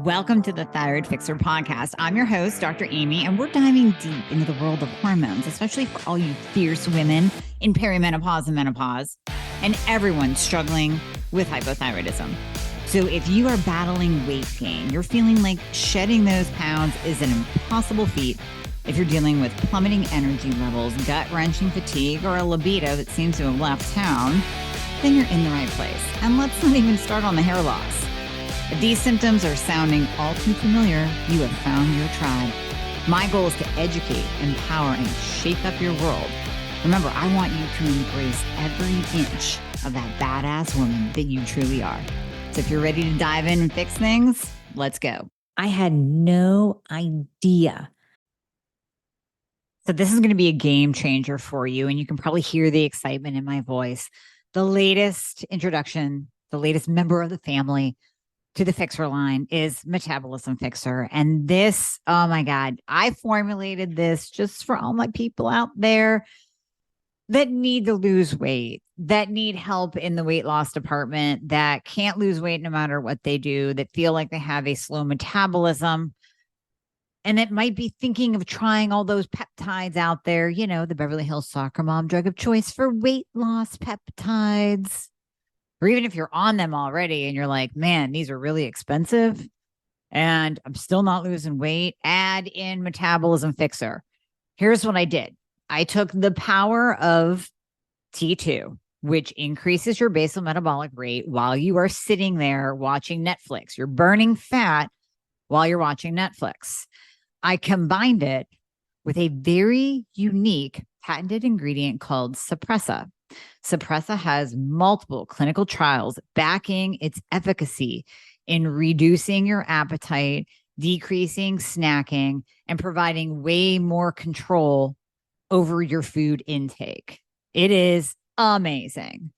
Welcome to the Thyroid Fixer podcast. I'm your host, Dr. Amy, and we're diving deep into the world of hormones, especially for all you fierce women in perimenopause and menopause, and everyone struggling with hypothyroidism. So if you are battling weight gain, you're feeling like shedding those pounds is an impossible feat, if you're dealing with plummeting energy levels, gut-wrenching fatigue, or a libido that seems to have left town, then you're in the right place. And let's not even start on the hair loss. If these symptoms are sounding all too familiar, you have found your tribe. My goal is to educate, empower, and shake up your world. Remember, I want you to embrace every inch of that badass woman that you truly are. So if you're ready to dive in and fix things, let's go. I had no idea. So this is going to be a game changer for you, and you can probably hear the excitement in my voice. The latest introduction, the latest member of the family to the Fixer line is Metabolism Fixer. And this, oh my God, I formulated this just for all my people out there that need to lose weight, that need help in the weight loss department, that can't lose weight no matter what they do, that feel like they have a slow metabolism, and that might be thinking of trying all those peptides out there, you know, the Beverly Hills soccer mom drug of choice for weight loss peptides. Or even if you're on them already and you're like, man, these are really expensive and I'm still not losing weight, add in Metabolism Fixer. Here's what I did. I took the power of T2, which increases your basal metabolic rate while you are sitting there watching Netflix. You're burning fat while you're watching Netflix. I combined it with a very unique patented ingredient called Suppressa. Suppressa has multiple clinical trials backing its efficacy in reducing your appetite, decreasing snacking, and providing way more control over your food intake. It is amazing.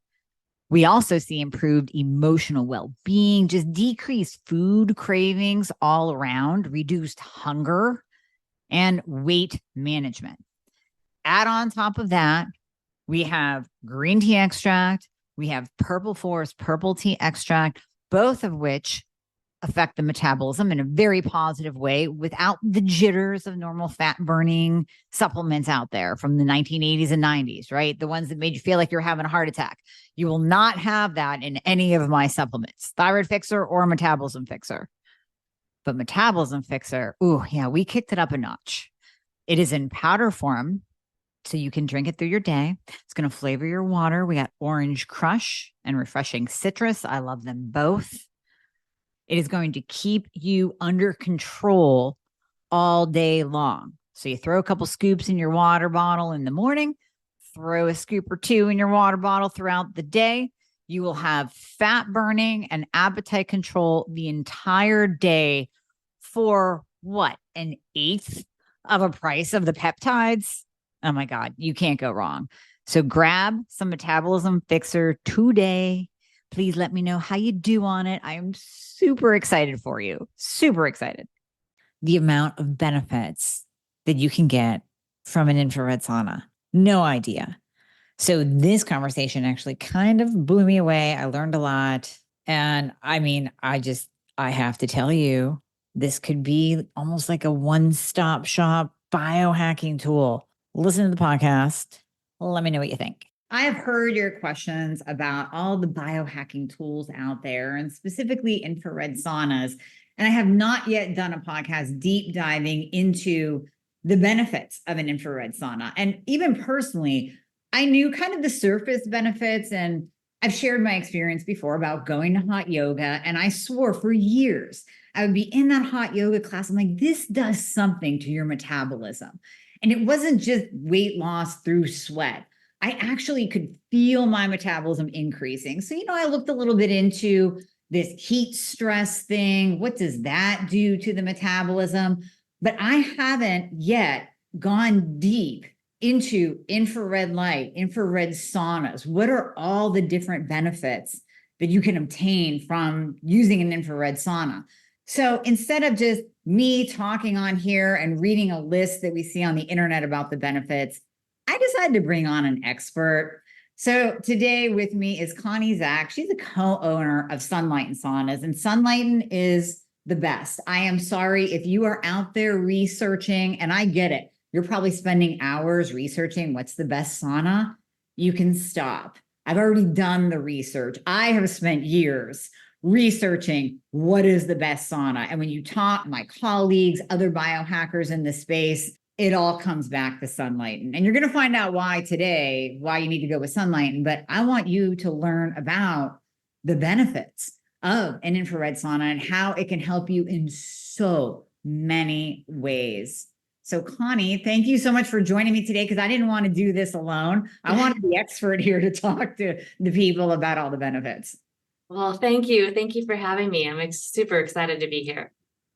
We also see improved emotional well-being, just decreased food cravings all around, reduced hunger, and weight management. Add on top of that, we have green tea extract, we have purple forest purple tea extract, both of which affect the metabolism in a very positive way without the jitters of normal fat burning supplements out there from the 1980s and 90s, right? The ones that made you feel like you're having a heart attack. You will not have that in any of my supplements, Thyroid Fixer or Metabolism Fixer. But Metabolism Fixer, ooh, yeah, we kicked it up a notch. It is in powder form, so you can drink it through your day. It's going to flavor your water. We got orange crush and refreshing citrus. I love them both. It is going to keep you under control all day long. So you throw a couple scoops in your water bottle in the morning, throw a scoop or two in your water bottle throughout the day. You will have fat burning and appetite control the entire day for what? An eighth of a price of the peptides? Oh my God, you can't go wrong. So grab some Metabolism Fixer today. Please let me know how you do on it. I am super excited for you. Super excited. The amount of benefits that you can get from an infrared sauna. No idea. So this conversation actually kind of blew me away. I learned a lot. And I mean, I have to tell you, this could be almost like a one-stop shop biohacking tool. Listen to the podcast. Let me know what you think. I have heard your questions about all the biohacking tools out there and specifically infrared saunas. And I have not yet done a podcast deep diving into the benefits of an infrared sauna. And even personally, I knew kind of the surface benefits, and I've shared my experience before about going to hot yoga. And I swore for years I would be in that hot yoga class. I'm like, this does something to your metabolism. And it wasn't just weight loss through sweat. I actually could feel my metabolism increasing. So, I looked a little bit into this heat stress thing. What does that do to the metabolism? But I haven't yet gone deep into infrared light, infrared saunas. What are all the different benefits that you can obtain from using an infrared sauna? So instead of just me talking on here and reading a list that we see on the internet about the benefits, I decided to bring on an expert. So today with me is Connie Zack. She's a co-owner of Sunlighten Saunas, and Sunlighten is the best. I am sorry if you are out there researching, and I get it. You're probably spending hours researching what's the best sauna. You can stop. I've already done the research. I have spent years researching what is the best sauna. And when you talk, my colleagues, other biohackers in the space, it all comes back to Sunlighten. And you're going to find out why today, why you need to go with Sunlighten. But I want you to learn about the benefits of an infrared sauna and how it can help you in so many ways. So Connie, thank you so much for joining me today, because I didn't want to do this alone. I wanted the expert here to talk to the people about all the benefits. Well, thank you. Thank you for having me. I'm super excited to be here.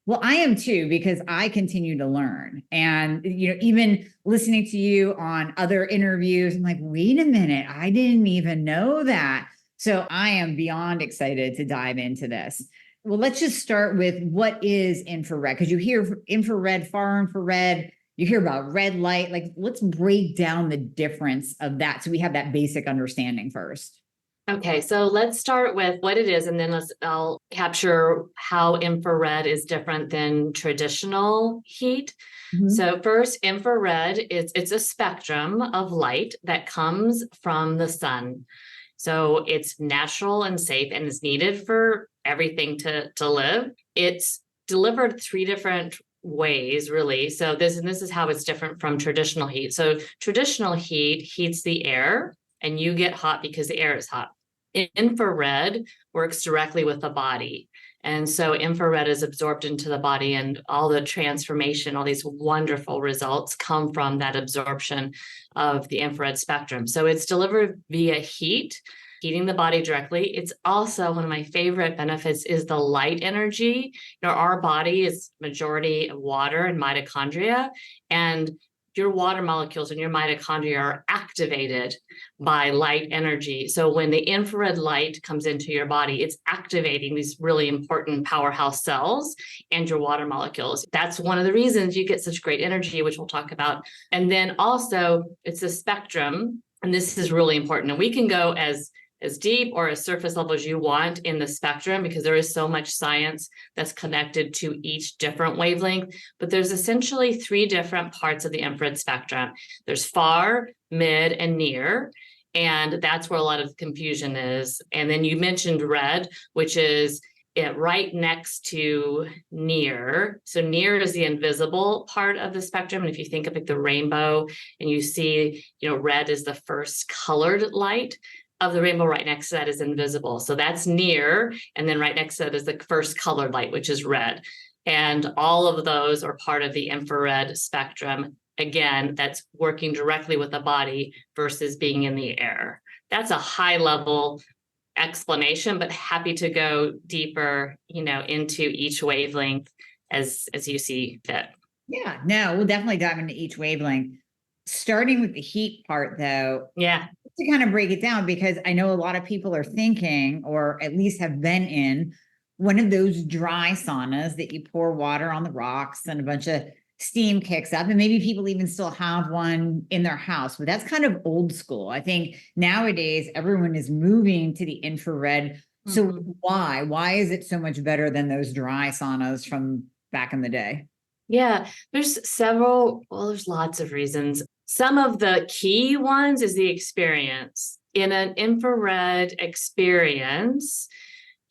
Well, I am too, because I continue to learn. And, even listening to you on other interviews, I'm like, wait a minute, I didn't even know that. So I am beyond excited to dive into this. Well, let's just start with what is infrared, because you hear infrared, far infrared, you hear about red light. Like, let's break down the difference of that so we have that basic understanding first. Okay, so let's start with what it is, and then I'll capture how infrared is different than traditional heat. Mm-hmm. So first, infrared it's a spectrum of light that comes from the sun. So it's natural and safe and is needed for everything to live. It's delivered 3 different ways, really. So this is how it's different from traditional heat. So traditional heat heats the air and you get hot because the air is hot. Infrared works directly with the body. And so infrared is absorbed into the body, and all the transformation, all these wonderful results come from that absorption of the infrared spectrum. So it's delivered via heat, heating the body directly. It's also one of my favorite benefits is the light energy. Our body is majority water and mitochondria, and your water molecules and your mitochondria are activated by light energy. So when the infrared light comes into your body, it's activating these really important powerhouse cells and your water molecules. That's one of the reasons you get such great energy, which we'll talk about. And then also it's a spectrum, and this is really important. And we can go as deep or as surface level as you want in the spectrum, because there is so much science that's connected to each different wavelength. But there's essentially 3 different parts of the infrared spectrum. There's far, mid, and near. And that's where a lot of confusion is. And then you mentioned red, which is right next to near. So near is the invisible part of the spectrum. And if you think of the rainbow and you see, red is the first colored light of the rainbow, right next to that is invisible. So that's near. And then right next to that is the first colored light, which is red. And all of those are part of the infrared spectrum. Again, that's working directly with the body versus being in the air. That's a high level explanation, but happy to go deeper, into each wavelength as you see fit. Yeah, no, we'll definitely dive into each wavelength. Starting with the heat part, though. Yeah. To kind of break it down, because I know a lot of people are thinking, or at least have been in, one of those dry saunas that you pour water on the rocks and a bunch of steam kicks up. And maybe people even still have one in their house, but that's kind of old school. I think nowadays everyone is moving to the infrared. Mm-hmm. So why is it so much better than those dry saunas from back in the day? Yeah, there's lots of reasons. Some of the key ones is the experience. In an infrared experience,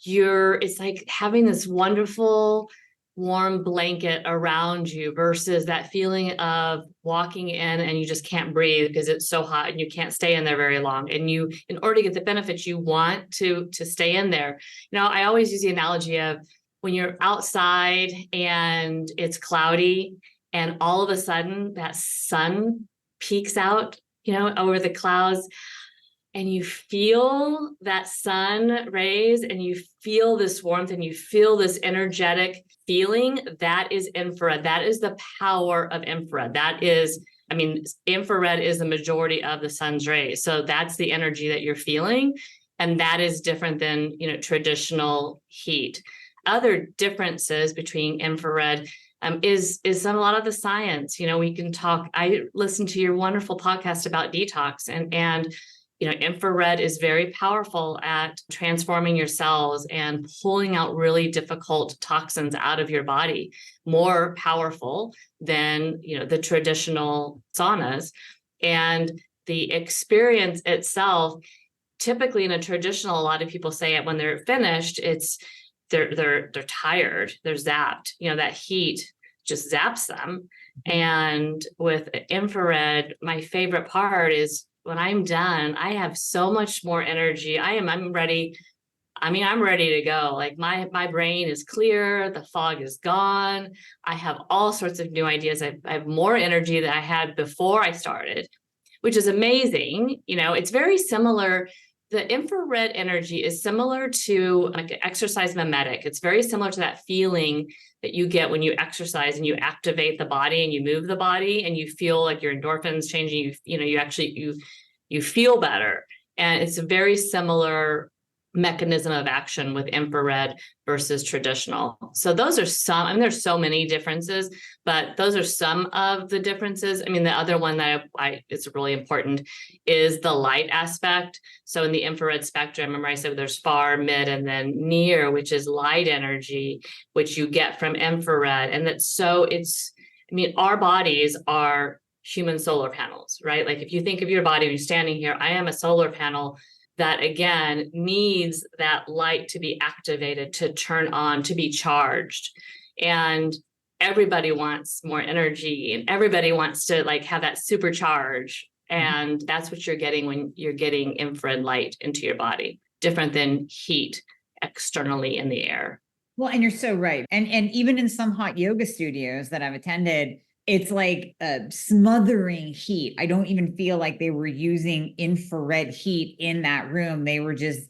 it's like having this wonderful warm blanket around you versus that feeling of walking in and you just can't breathe because it's so hot and you can't stay in there very long. And in order to get the benefits, you want to stay in there. I always use the analogy of when you're outside and it's cloudy and all of a sudden that sun peeks out, over the clouds, and you feel that sun rays and you feel this warmth and you feel this energetic feeling. That is infrared. That is the power of infrared. Infrared is the majority of the sun's rays. So that's the energy that you're feeling. And that is different than, traditional heat. Other differences between infrared is a lot of the science. We can talk. I listened to your wonderful podcast about detox, and infrared is very powerful at transforming your cells and pulling out really difficult toxins out of your body, more powerful than, the traditional saunas. And the experience itself, typically in a traditional, a lot of people say it when they're finished, they're tired, they're zapped, that heat just zaps them. And with infrared, my favorite part is when I'm done, I have so much more energy. I'm ready. I'm ready to go. Like my brain is clear, the fog is gone. I have all sorts of new ideas. I have more energy than I had before I started, which is amazing. It's very similar. The infrared energy is similar to like an exercise mimetic. It's very similar to that feeling that you get when you exercise and you activate the body and you move the body and you feel like your endorphins changing. You feel better. And it's a very similar mechanism of action with infrared versus traditional. So those are some, there's so many differences, but those are some of the differences. The other one that it's really important is the light aspect. So in the infrared spectrum, remember I said there's far, mid, and then near, which is light energy, which you get from infrared. And our bodies are human solar panels, right? Like if you think of your body, when you're standing here, I am a solar panel that again needs that light to be activated, to turn on, to be charged. And everybody wants more energy and everybody wants to like have that supercharge. And that's what you're getting when you're getting infrared light into your body, different than heat externally in the air. Well, and you're so right. And even in some hot yoga studios that I've attended, it's like a smothering heat. I don't even feel like they were using infrared heat in that room. They were just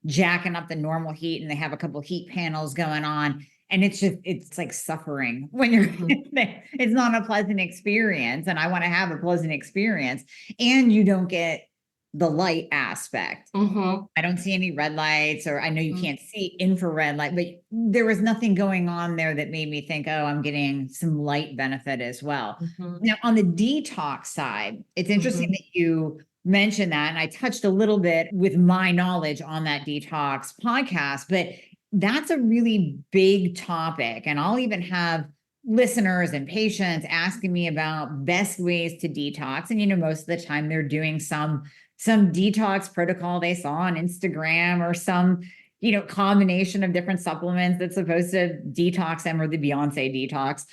jacking up the normal heat, and they have a couple heat panels going on. And it's like suffering when you're there. It's not a pleasant experience. And I want to have a pleasant experience. And you don't get the light aspect. I don't see any red lights, or I know you can't see infrared light, but there was nothing going on there that made me think, oh, I'm getting some light benefit as well. Now, on the detox side, it's interesting that you mentioned that. And I touched a little bit with my knowledge on that detox podcast, but that's a really big topic. And I'll even have listeners and patients asking me about best ways to detox. And, most of the time they're doing some detox protocol they saw on Instagram, or some, combination of different supplements that's supposed to detox them, or the Beyonce detox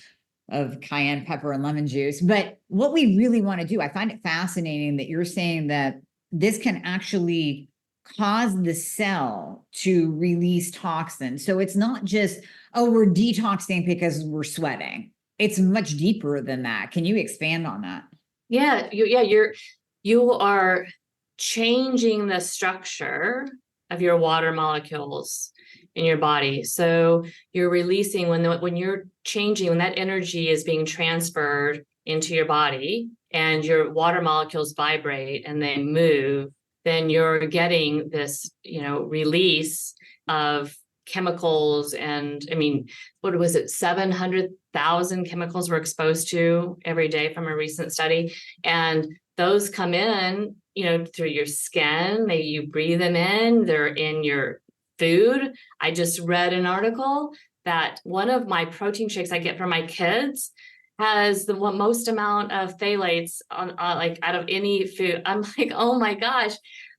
of cayenne pepper and lemon juice. But what we really want to do, I find it fascinating that you're saying that this can actually cause the cell to release toxins. So it's not just, oh, we're detoxing because we're sweating. It's much deeper than that. Can you expand on that? Yeah, you are changing the structure of your water molecules in your body. So you're releasing when you're changing, when that energy is being transferred into your body and your water molecules vibrate and they move, then you're getting this, release of chemicals. And what was it? 700,000 chemicals we're exposed to every day from a recent study. And those come in, through your skin. You breathe them in, they're in your food. I just read an article that one of my protein shakes I get for my kids has the most amount of phthalates on like out of any food. I'm like, oh my gosh.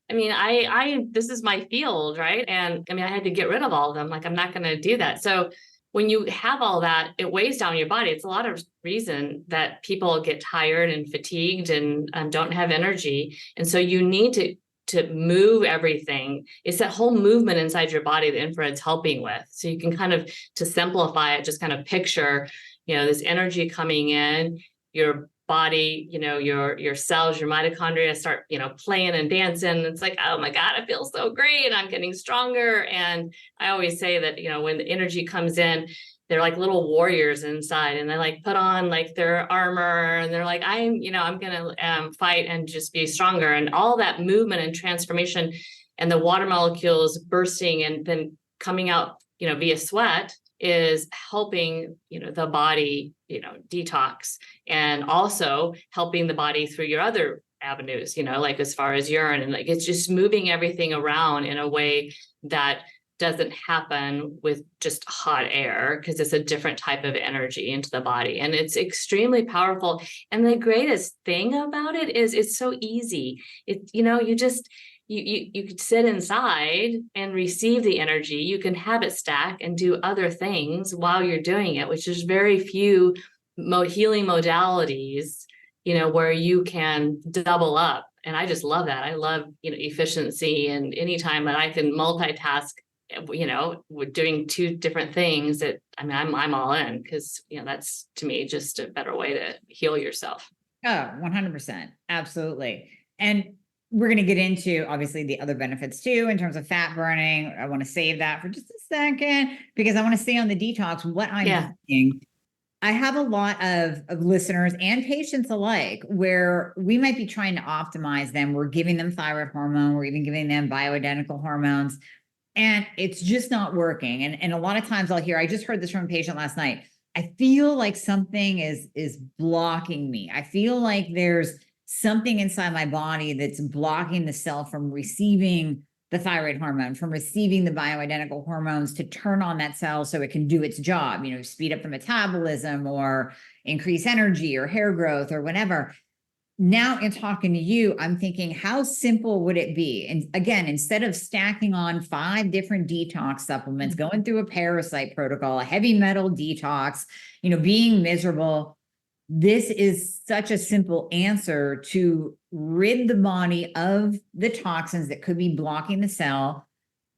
This is my field, right? And I had to get rid of all of them. Like, I'm not going to do that. So when you have all that, it weighs down your body. It's a lot of reason that people get tired and fatigued and don't have energy. And so you need to move everything. It's that whole movement inside your body that infrared's helping with. So you can kind of, to simplify it, just kind of picture, this energy coming in, your body, your cells, your mitochondria start, playing and dancing. It's like, oh my God, it feels so great. I'm getting stronger. And I always say that, when the energy comes in, they're like little warriors inside, and they like put on like their armor, and they're like, I'm going to fight and just be stronger. And all that movement and transformation and the water molecules bursting and then coming out, via sweat is helping, the body, detox, and also helping the body through your other avenues, like as far as urine, and like it's just moving everything around in a way that doesn't happen with just hot air, because it's a different type of energy into the body, and it's extremely powerful. And the greatest thing about it is it's so easy. You could sit inside and receive the energy. You can have it stack and do other things while you're doing it, which is very few healing modalities, where you can double up. And I just love that. I love, efficiency, and anytime that I can multitask, with doing two different things, I'm all in, because, that's to me just a better way to heal yourself. Oh, 100%. Absolutely. And we're going to get into obviously the other benefits too, in terms of fat burning. I want to save that for just a second, because I want to stay on the detox. What I'm thinking, I have a lot of listeners and patients alike where we might be trying to optimize them. We're giving them thyroid hormone. We're even giving them bioidentical hormones, and it's just not working. And a lot of times I'll hear, I just heard this from a patient last night, I feel like something is blocking me. I feel like there's something inside my body that's blocking the cell from receiving the thyroid hormone, from receiving the bioidentical hormones to turn on that cell so it can do its job, speed up the metabolism or increase energy or hair growth or whatever. Now, in talking to you, I'm thinking, how simple would it be? And again, instead of stacking on 5 different detox supplements, going through a parasite protocol, a heavy metal detox, being miserable, this is such a simple answer to rid the body of the toxins that could be blocking the cell,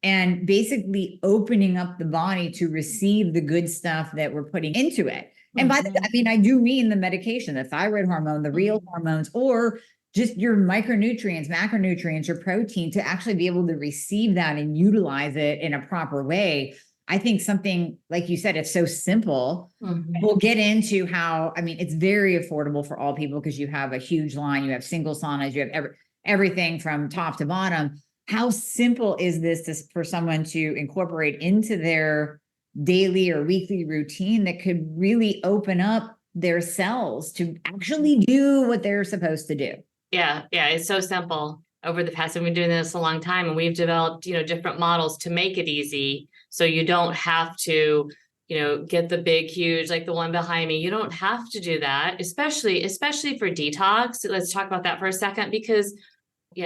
and basically opening up the body to receive the good stuff that we're putting into it. And by the, I do mean the medication, the thyroid hormone, the real hormones, or just your micronutrients, macronutrients, your protein, to actually be able to receive that and utilize it in a proper way. I think something like you said, it's so simple. We'll get into how, it's very affordable for all people, because you have a huge line, you have single saunas, you have everything from top to bottom. How simple is this for someone to incorporate into their daily or weekly routine that could really open up their cells to actually do what they're supposed to do? Yeah, it's so simple. Over the past, we've been doing this a long time, and we've developed, different models to make it easy. So you don't have to, get the big, huge, like the one behind me. You don't have to do that, especially for detox. Let's talk about that for a second, because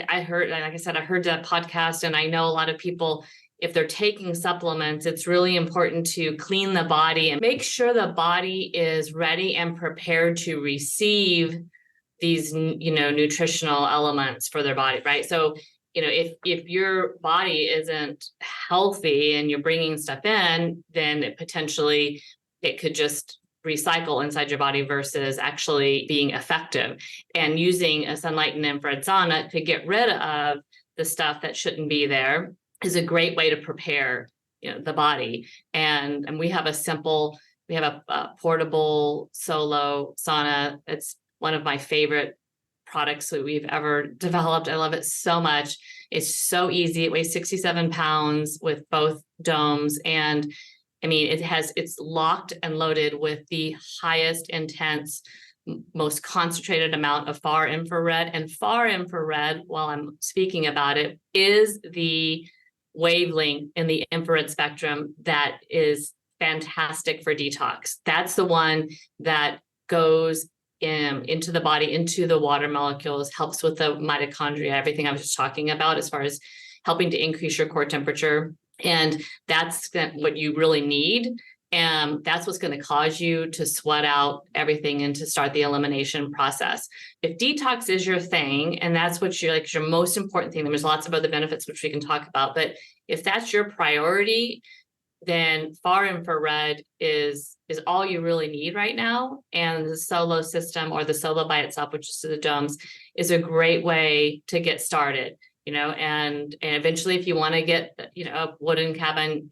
I heard that podcast, and I know a lot of people, if they're taking supplements, it's really important to clean the body and make sure the body is ready and prepared to receive these, nutritional elements for their body, right? So, if your body isn't healthy and you're bringing stuff in, then it could just recycle inside your body versus actually being effective. And using a Sunlighten infrared sauna to get rid of the stuff that shouldn't be there is a great way to prepare, the body. And we have a portable solo sauna. It's one of my favorite products that we've ever developed. I love it so much. It's so easy. It weighs 67 pounds with both domes. And it's locked and loaded with the highest intense, most concentrated amount of far infrared. And far infrared, while I'm speaking about it, is the wavelength in the infrared spectrum that is fantastic for detox. That's the one that goes into the body, into the water molecules, helps with the mitochondria, everything I was just talking about, as far as helping to increase your core temperature. And that's what you really need. And that's what's going to cause you to sweat out everything and to start the elimination process. If detox is your thing, and that's what your most important thing, there's lots of other benefits which we can talk about, but if that's your priority, then far infrared is all you really need right now. And the solo system, or the solo by itself, which is the domes, is a great way to get started. And eventually, if you want to get, a wooden cabin,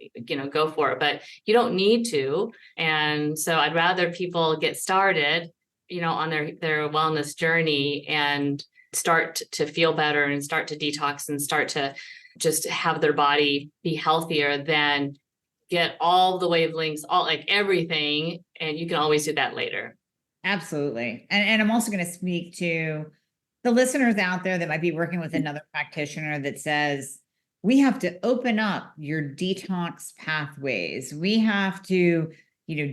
go for it, but you don't need to. And so I'd rather people get started, on their wellness journey, and start to feel better, and start to detox, and start to just have their body be healthier, than get all the wavelengths, everything. And you can always do that later. Absolutely. And I'm also going to speak to the listeners out there that might be working with another practitioner that says, we have to open up your detox pathways. We have to,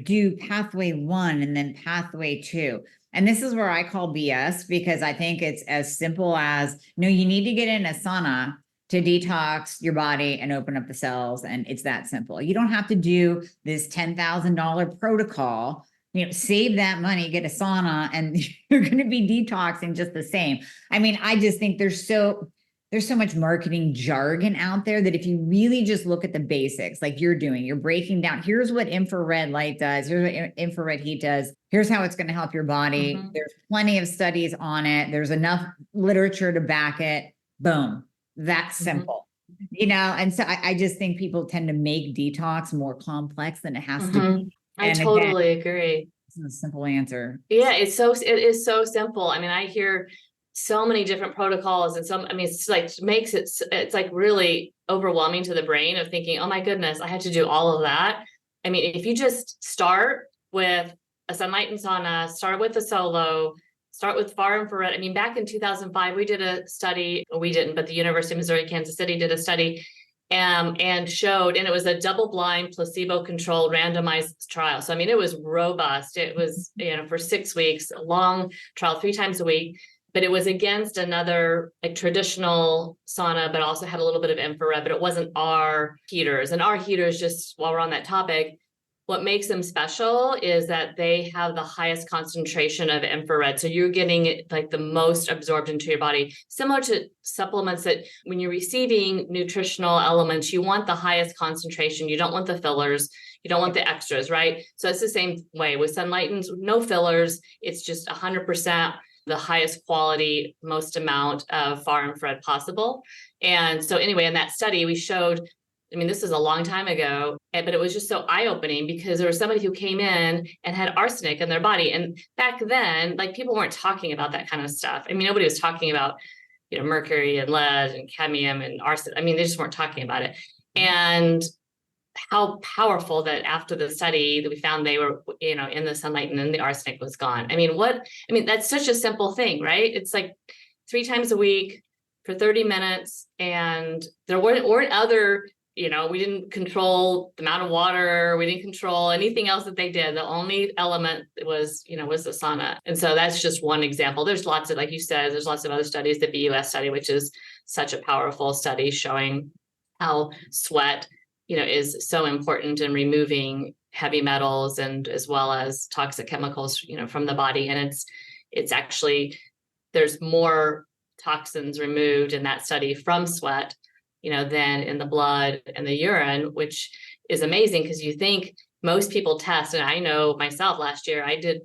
do pathway 1 and then pathway 2. And this is where I call BS, because I think it's as simple as, no, you need to get in a sauna to detox your body and open up the cells. And it's that simple. You don't have to do this $10,000 protocol. Save that money, get a sauna, and you're going to be detoxing just the same. I mean, I just think there's so much marketing jargon out there that if you really just look at the basics, like you're doing, you're breaking down, here's what infrared light does, here's what infrared heat does, here's how it's going to help your body. There's plenty of studies on it. There's enough literature to back it. Boom. That's simple. And so I just think people tend to make detox more complex than it has to be. I totally agree. It's a simple answer. Yeah, it is so simple. I mean, I hear so many different protocols, and it's like makes it's like really overwhelming to the brain of thinking, oh my goodness, I had to do all of that. I mean, if you just start with a Sunlighten Sauna, start with a solo, start with far infrared. I mean, back in 2005, we did a study, we didn't, but the University of Missouri, Kansas City did a study and showed, and it was a double-blind, placebo-controlled, randomized trial. So, I mean, it was robust. It was, for 6 weeks, a long trial, 3 times a week, but it was against another like traditional sauna, but also had a little bit of infrared, but it wasn't our heaters. And our heaters, just while we're on that topic, what makes them special is that they have the highest concentration of infrared. So you're getting it like the most absorbed into your body, similar to supplements that when you're receiving nutritional elements, you want the highest concentration. You don't want the fillers. You don't want the extras, right? So it's the same way with Sunlighten, no fillers. It's just 100% the highest quality, most amount of far infrared possible. And so anyway, in that study, we showed, I mean, this is a long time ago, but it was just so eye-opening because there was somebody who came in and had arsenic in their body. And back then, like people weren't talking about that kind of stuff. I mean, nobody was talking about, mercury and lead and cadmium and arsenic. I mean, they just weren't talking about it. And how powerful that after the study that we found they were, in the Sunlighten and the arsenic was gone. I mean, that's such a simple thing, right? It's like 3 times a week for 30 minutes. And there weren't other, we didn't control the amount of water. We didn't control anything else that they did. The only element was the sauna. And so that's just one example. There's lots of, like you said, there's lots of other studies, the BUS study, which is such a powerful study showing how sweat, is so important in removing heavy metals and as well as toxic chemicals, from the body. And it's actually, there's more toxins removed in that study from sweat, than in the blood and the urine, which is amazing because you think most people test. And I know myself last year, I did,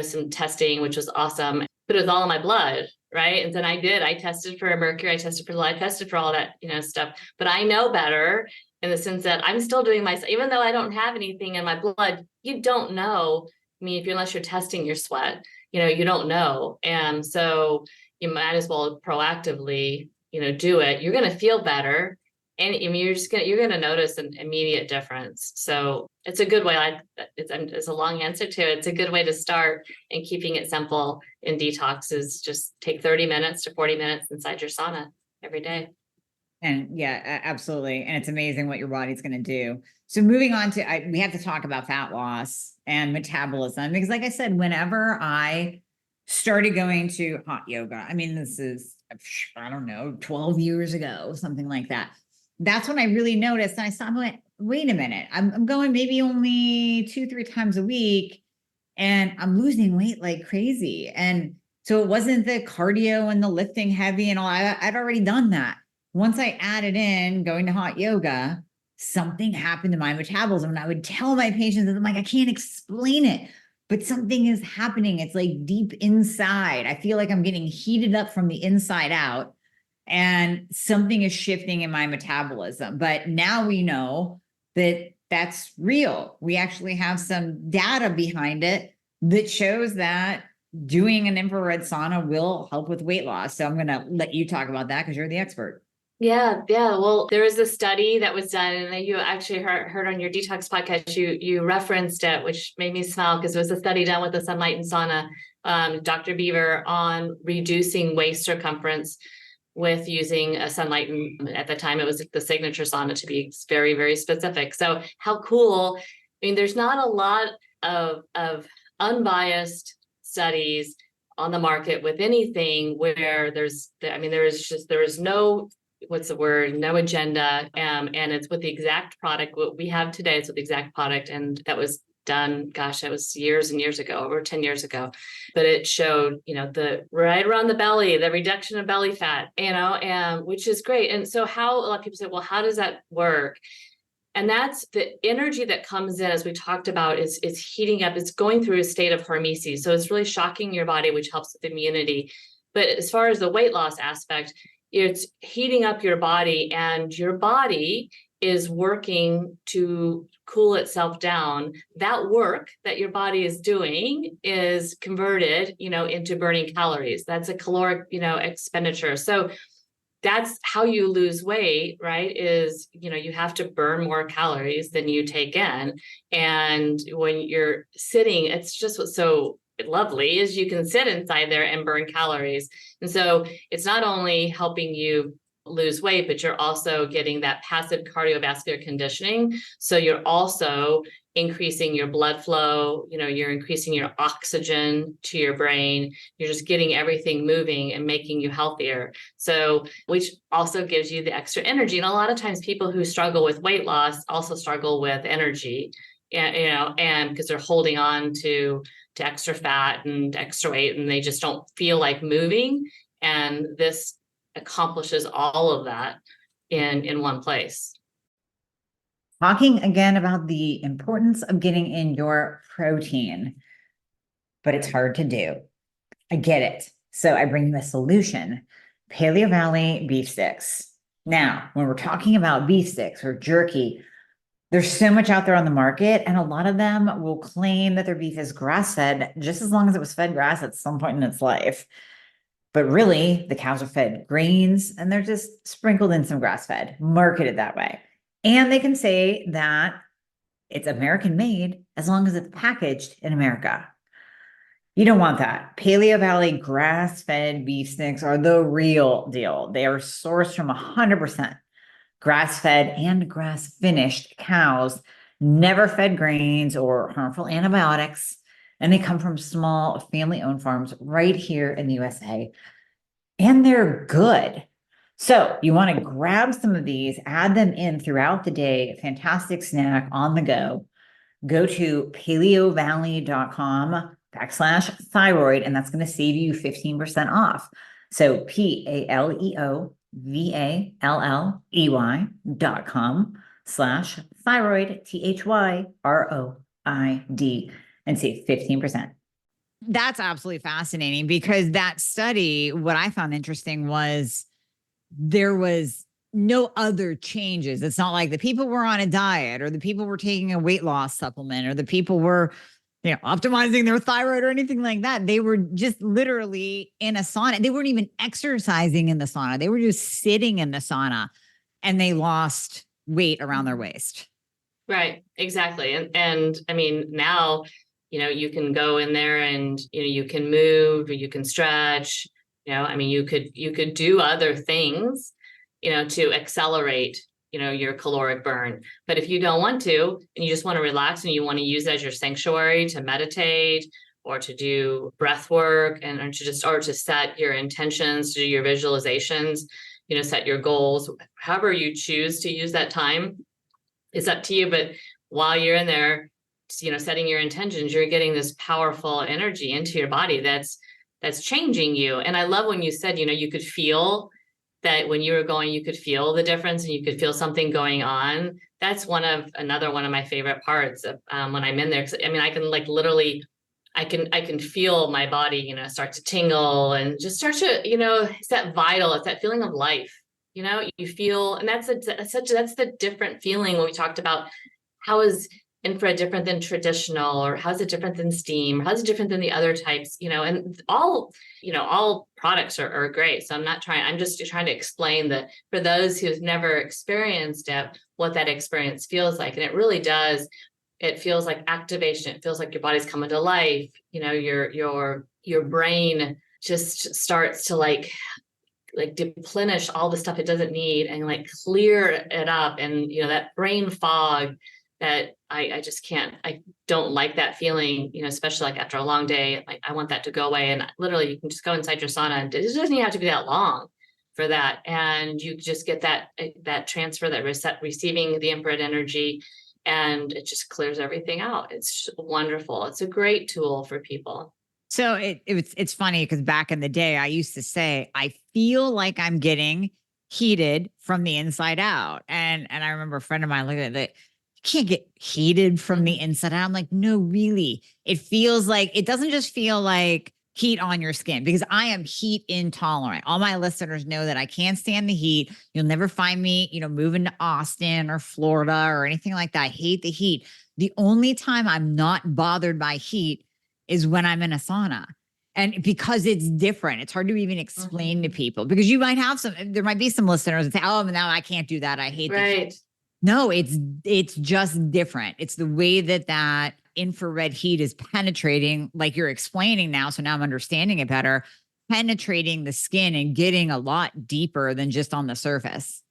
some testing, which was awesome, but it was all in my blood. Right. And then I tested for mercury, I tested for lead, I tested for all that, stuff, but I know better in the sense that I'm still doing even though I don't have anything in my blood, you don't know. I mean, unless you're testing your sweat, you don't know. And so you might as well proactively, do it. You're going to feel better. And I mean, you're going to notice an immediate difference. So it's a good way. It's a long answer to it. It's a good way to start, and keeping it simple in detox is just take 30 minutes to 40 minutes inside your sauna every day. And yeah, absolutely. And it's amazing what your body's going to do. So moving on to, we have to talk about fat loss and metabolism, because like I said, whenever I started going to hot yoga, I mean, this is, I don't know, 12 years ago, something like that. That's when I really noticed. And I stopped and went, wait a minute, I'm going maybe only 2-3 times a week and I'm losing weight like crazy. And so it wasn't the cardio and the lifting heavy and all. I'd already done that. Once I added in going to hot yoga, something happened to my metabolism. And I would tell my patients, I'm like, I can't explain it, but something is happening. It's like deep inside. I feel like I'm getting heated up from the inside out, and something is shifting in my metabolism. But now we know that that's real. We actually have some data behind it that shows that doing an infrared sauna will help with weight loss. So I'm going to let you talk about that because you're the expert. Yeah, yeah. Well, there was a study that was done, and you actually heard on your detox podcast, you referenced it, which made me smile because it was a study done with the Sunlighten Sauna, Dr. Beaver, on reducing waist circumference with using a Sunlighten. At the time, it was the signature sauna, to be very, very specific. So how cool. I mean, there's not a lot of unbiased studies on the market with anything where there is no, what's the word, no agenda, and it's with the exact product what we have today. It's with the exact product, and that was done, gosh, that was years and years ago, over 10 years ago. But it showed, the right around the belly, the reduction of belly fat, and which is great. And so how a lot of people say, well, how does that work? And that's the energy that comes in, as we talked about, is heating up. It's going through a state of hormesis. So it's really shocking your body, which helps with immunity. But as far as the weight loss aspect, it's heating up your body, and your body is working to cool itself down. That work that your body is doing is converted, into burning calories. That's a caloric, expenditure. So that's how you lose weight, right? Is, you have to burn more calories than you take in. And when you're sitting, it's just what's so lovely is you can sit inside there and burn calories. And so it's not only helping you lose weight, but you're also getting that passive cardiovascular conditioning. So you're also increasing your blood flow, you're increasing your oxygen to your brain. You're just getting everything moving and making you healthier. So, which also gives you the extra energy. And a lot of times people who struggle with weight loss also struggle with energy, and because they're holding on to extra fat and extra weight, and they just don't feel like moving. And this accomplishes all of that in one place. Talking again about the importance of getting in your protein, but it's hard to do. I get it. So I bring you a solution: Paleo Valley beef sticks. Now, when we're talking about beef sticks or jerky, there's so much out there on the market, and a lot of them will claim that their beef is grass-fed, just as long as it was fed grass at some point in its life. But really, the cows are fed grains, and they're just sprinkled in some grass-fed, marketed that way. And they can say that it's American made as long as it's packaged in America. You don't want that. Paleo Valley grass-fed beef sticks are the real deal. They are sourced from 100% grass-fed and grass-finished cows, never fed grains or harmful antibiotics, and they come from small family-owned farms right here in the USA. And they're good. So you want to grab some of these, add them in throughout the day. Fantastic snack on the go. Go to paleovalley.com/thyroid, and that's going to save you 15% off. So PALEOVALLEY.com/thyroid, THYROID, and save 15%. That's absolutely fascinating, because that study, what I found interesting was there was no other changes. It's not like the people were on a diet, or the people were taking a weight loss supplement, or the people were, optimizing their thyroid or anything like that. They were just literally in a sauna. They weren't even exercising in the sauna. They were just sitting in the sauna, and they lost weight around their waist. Right, exactly. And I mean, now, you can go in there and, you can move, or you can stretch, you could do other things, to accelerate, your caloric burn. But if you don't want to, and you just want to relax, and you want to use it as your sanctuary to meditate, or to do breath work, or to set your intentions, to do your visualizations, set your goals, however you choose to use that time, it's up to you. But while you're in there, setting your intentions, you're getting this powerful energy into your body that's changing you. And I love when you said, you could feel that when you were going, you could feel the difference, and you could feel something going on. That's another one of my favorite parts of when I'm in there. 'Cause, I can literally, I can feel my body, start to tingle, and just start to, it's that vital, it's that feeling of life, you feel, and that's the different feeling when we talked about how is infrared different than traditional, or how's it different than steam? How's it different than the other types? And all products are great. So I'm just trying to explain that for those who've never experienced it, what that experience feels like. And it really does. It feels like activation. It feels like your body's coming to life. Your brain just starts to like deplenish all the stuff it doesn't need and like clear it up. And that brain fog that I just can't, I don't like that feeling, especially like after a long day. Like I want that to go away. And literally you can just go inside your sauna, and it doesn't even have to be that long for that. And you just get that transfer, that receiving the infrared energy, and it just clears everything out. It's wonderful. It's a great tool for people. So it's funny because back in the day, I used to say, I feel like I'm getting heated from the inside out. And I remember a friend of mine looking at it, you can't get heated from the inside out. I'm like, no, really. It feels like, it doesn't just feel like heat on your skin, because I am heat intolerant. All my listeners know that I can't stand the heat. You'll never find me, moving to Austin or Florida or anything like that. I hate the heat. The only time I'm not bothered by heat is when I'm in a sauna. And because it's different, it's hard to even explain to people, because you might have there might be some listeners that say, oh, now I can't do that. I hate the heat. No, it's just different. It's the way that infrared heat is penetrating, like you're explaining now. So now I'm understanding it better, penetrating the skin and getting a lot deeper than just on the surface.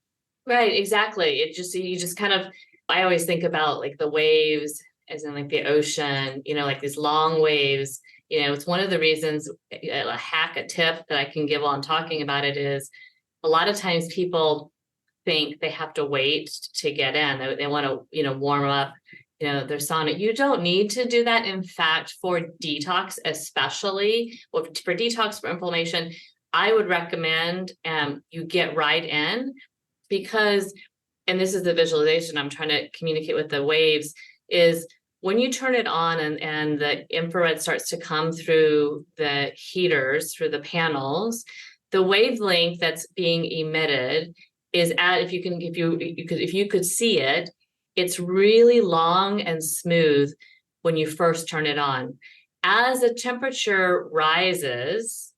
Right, exactly. You just kind of, I always think about like the waves, as in like the ocean, like these long waves. It's one of the reasons, a tip that I can give while I'm talking about it is, a lot of times people think they have to wait to get in. They want to, warm up, their sauna. You don't need to do that. In fact, for detox, especially, for detox, for inflammation, I would recommend you get right in, because, and this is the visualization I'm trying to communicate with the waves, is when you turn it on and the infrared starts to come through the heaters, through the panels, the wavelength that's being emitted is if you could see it, it's really long and smooth when you first turn it on. As the temperature rises,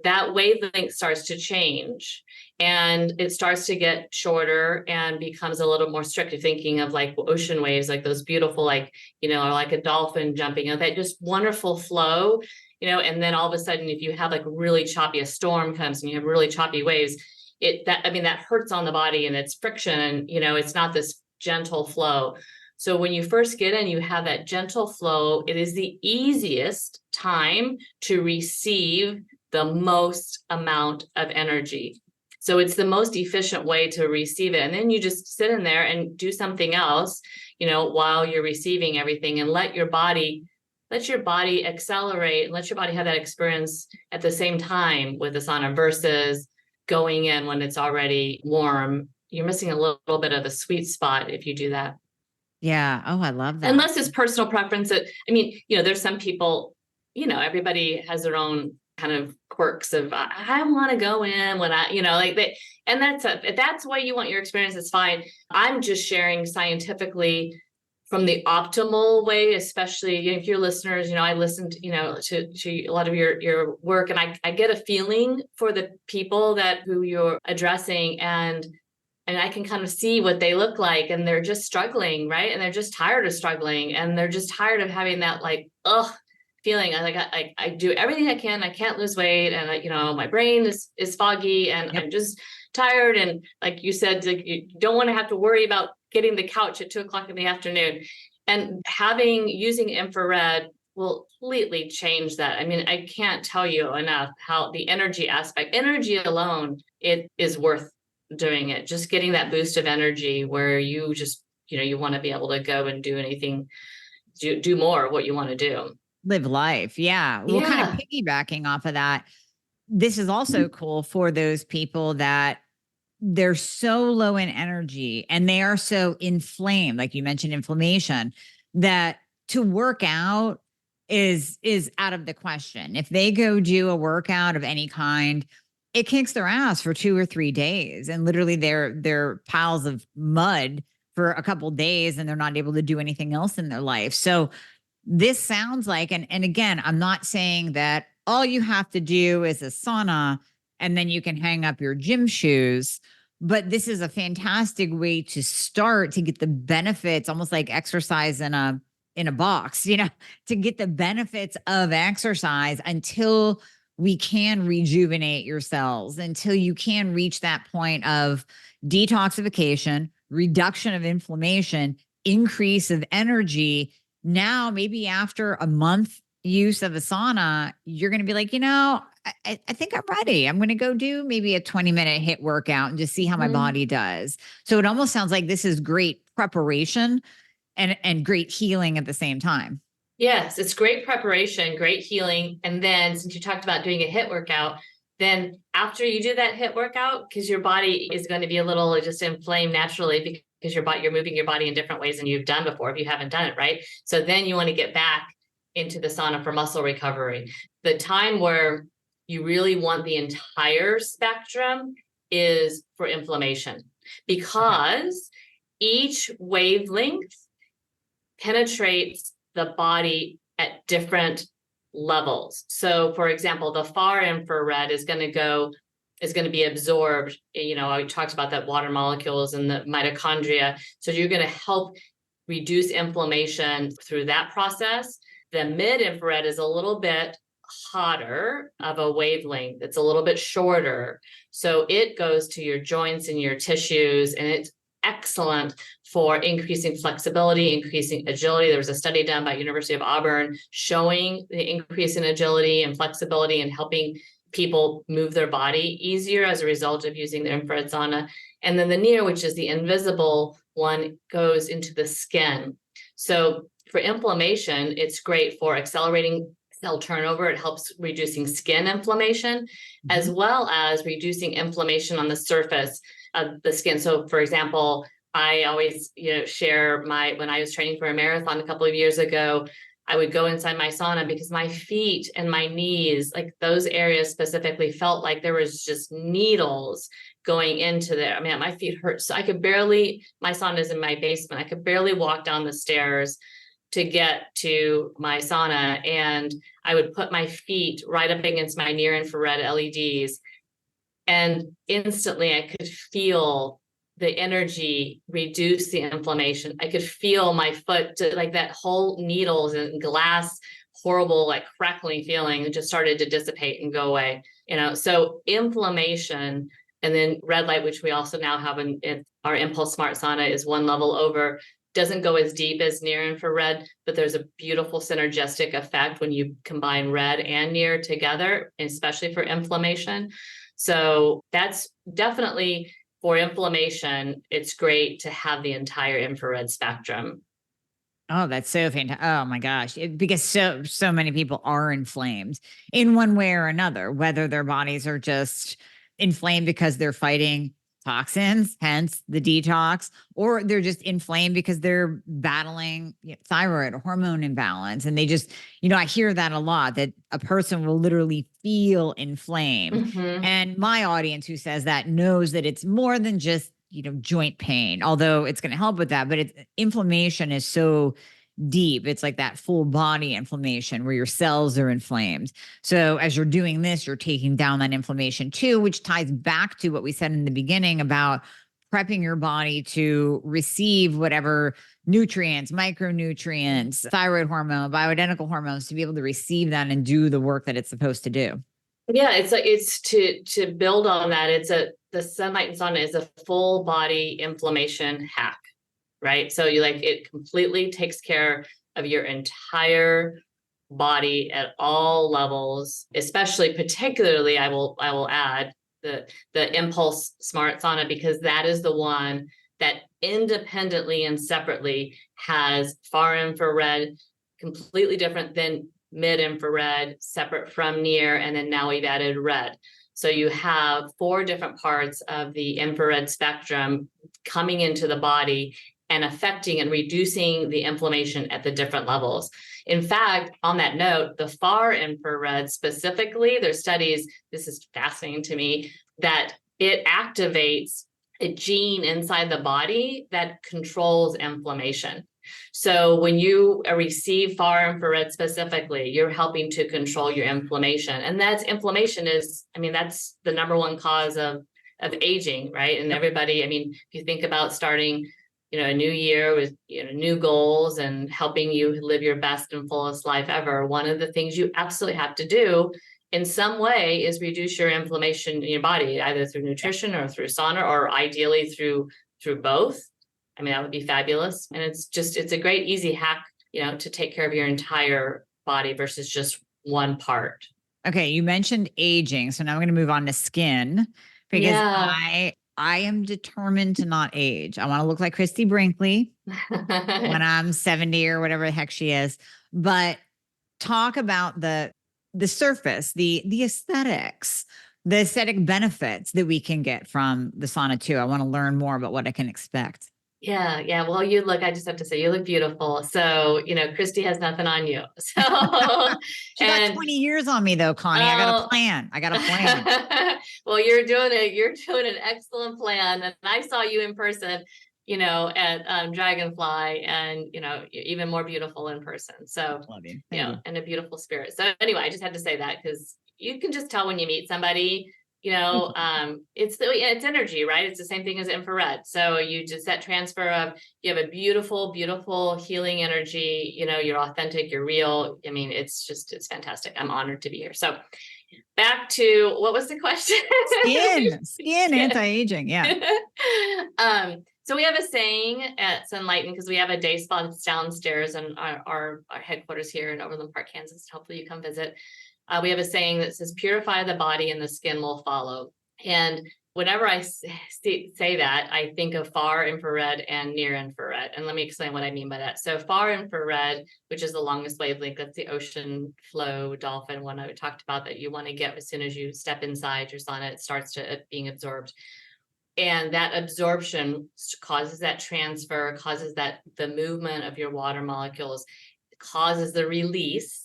that wavelength starts to change, and it starts to get shorter and becomes a little more strict. You're thinking of like ocean waves, like those beautiful, like, or like a dolphin jumping, that just wonderful flow, and then all of a sudden, if you have like really choppy, a storm comes and you have really choppy waves, that hurts on the body, and it's friction, and, it's not this gentle flow. So when you first get in, you have that gentle flow. It is the easiest time to receive the most amount of energy. So it's the most efficient way to receive it. And then you just sit in there and do something else, while you're receiving everything, and let your body accelerate, and let your body have that experience at the same time with the sauna, versus going in when it's already warm. You're missing a little bit of the sweet spot if you do that. Yeah. Oh, I love that. Unless it's personal preference. There's some people, everybody has their own kind of quirks of, I want to go in when and if that's the way you want your experience, it's fine. I'm just sharing scientifically from the optimal way, especially if your listeners, I listened, to a lot of your work, and I get a feeling for the people who you're addressing, and I can kind of see what they look like, and they're just struggling, right? And they're just tired of struggling, and they're just tired of having that feeling. I do everything I can. I can't lose weight, and my brain is foggy, and I'm just tired. And like you said, you don't want to have to worry about getting the couch at 2:00 in the afternoon. And using infrared will completely change that. I can't tell you enough how the energy alone, it is worth doing it. Just getting that boost of energy where you just, you want to be able to go and do anything, do more of what you want to do. Live life. Yeah. Well, kind of piggybacking off of that, this is also cool for those people that they're so low in energy and they are so inflamed, like you mentioned, inflammation, that to work out is out of the question. If they go do a workout of any kind, it kicks their ass for 2 or 3 days, and literally they're piles of mud for a couple of days and they're not able to do anything else in their life. So this sounds like, and again, I'm not saying that all you have to do is a sauna and then you can hang up your gym shoes, but this is a fantastic way to start to get the benefits, almost like exercise in a box, to get the benefits of exercise until we can rejuvenate your cells, until you can reach that point of detoxification, reduction of inflammation, increase of energy. Now, maybe after a month use of a sauna, you're going to be like, I think I'm ready. I'm going to go do maybe a 20-minute HIIT workout and just see how my body does. So it almost sounds like this is great preparation and great healing at the same time. Yes, it's great preparation, great healing. And then since you talked about doing a HIIT workout, then after you do that HIIT workout, because your body is going to be a little just inflamed naturally because you're moving your body in different ways than you've done before if you haven't done it, right? So then you want to get back into the sauna for muscle recovery. The time where you really want the entire spectrum is for inflammation, because each wavelength penetrates the body at different levels. So for example, the far infrared is going to be absorbed. I talked about that water molecules and the mitochondria. So you're going to help reduce inflammation through that process. The mid infrared is a little bit hotter of a wavelength. It's a little bit shorter. So it goes to your joints and your tissues, and it's excellent for increasing flexibility, increasing agility. There was a study done by University of Auburn showing the increase in agility and flexibility and helping people move their body easier as a result of using the infrared sauna. And then the near, which is the invisible one, goes into the skin. So for inflammation, it's great for accelerating cell turnover. It helps reducing skin inflammation, as well as reducing inflammation on the surface of the skin. So for example, I always, share when I was training for a marathon a couple of years ago, I would go inside my sauna because my feet and my knees, like those areas specifically, felt like there was just needles going into there. I mean, my feet hurt. So my sauna is in my basement. I could barely walk down the stairs to get to my sauna. And I would put my feet right up against my near infrared LEDs. And instantly I could feel the energy reduce the inflammation. I could feel my foot, like that whole needles and glass, horrible, like crackling feeling just started to dissipate and go away. So inflammation, and then red light, which we also now have in our Impulse Smart Sauna, is one level over. Doesn't go as deep as near infrared, but there's a beautiful synergistic effect when you combine red and near together, especially for inflammation. So that's definitely, for inflammation, it's great to have the entire infrared spectrum. Oh, that's so fantastic. Oh my gosh. Because so many people are inflamed in one way or another, whether their bodies are just inflamed because they're fighting toxins, hence the detox, or they're just inflamed because they're battling thyroid or hormone imbalance. And they just, I hear that a lot, that a person will literally feel inflamed. And my audience who says that knows that it's more than just, joint pain, although it's going to help with that. But inflammation is so deep. It's like that full body inflammation where your cells are inflamed. So as you're doing this, you're taking down that inflammation too, which ties back to what we said in the beginning about prepping your body to receive whatever nutrients, micronutrients, thyroid hormone, bioidentical hormones, to be able to receive that and do the work that it's supposed to do. Yeah, it's to build on that. The Sunlighten Sauna is a full body inflammation hack. Right. So it completely takes care of your entire body at all levels, particularly I will add the Impulse Smart Sauna, because that is the one that independently and separately has far infrared, completely different than mid infrared, separate from near, and then now we've added red. So you have 4 different parts of the infrared spectrum coming into the body and affecting and reducing the inflammation at the different levels. In fact, on that note, the far infrared specifically, there's studies, this is fascinating to me, that it activates a gene inside the body that controls inflammation. So when you receive far infrared specifically, you're helping to control your inflammation. And that's inflammation is, I mean, that's the number one cause of aging, right? And everybody, I mean, if you think about starting, a new year with, new goals and helping you live your best and fullest life ever, one of the things you absolutely have to do in some way is reduce your inflammation in your body, either through nutrition or through sauna, or ideally through both. I mean, that would be fabulous. And it's a great, easy hack, to take care of your entire body versus just one part. Okay. You mentioned aging. So now I'm going to move on to skin, because I am determined to not age. I want to look like Christy Brinkley when I'm 70 or whatever the heck she is. But talk about the surface, the aesthetics, the aesthetic benefits that we can get from the sauna too. I want to learn more about what I can expect. Yeah. Well, I just have to say, you look beautiful. So, Christy has nothing on you. So she got 20 years on me though, Connie. I got a plan. Well, you're doing an excellent plan. And I saw you in person, at Dragonfly, and, even more beautiful in person. So, love you. And a beautiful spirit. So anyway, I just had to say that because you can just tell when you meet somebody. It's energy, right? It's the same thing as infrared. So you just, that transfer of, you have a beautiful, beautiful healing energy, you're authentic, you're real. I mean, it's fantastic. I'm honored to be here. So back to, what was the question? Skin anti-aging. Yeah. So we have a saying at Sunlighten, because we have a day spa downstairs in our headquarters here in Overland Park, Kansas. Hopefully you come visit. We have a saying that says, purify the body and the skin will follow. And whenever I say that, I think of far infrared and near infrared. And let me explain what I mean by that. So far infrared, which is the longest wavelength, that's the ocean flow dolphin one I talked about, that you want to get as soon as you step inside your sauna, it starts to being absorbed. And that absorption causes that transfer, causes that the movement of your water molecules, causes the release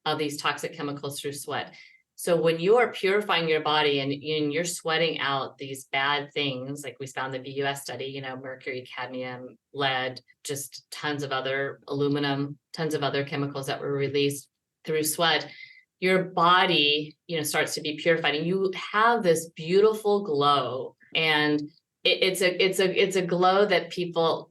of these toxic chemicals through sweat. So when you are purifying your body and you're sweating out these bad things, like we found the VUS study, mercury, cadmium, lead, just tons of other aluminum, tons of other chemicals that were released through sweat, your body, starts to be purified, and you have this beautiful glow. And it's a glow that people,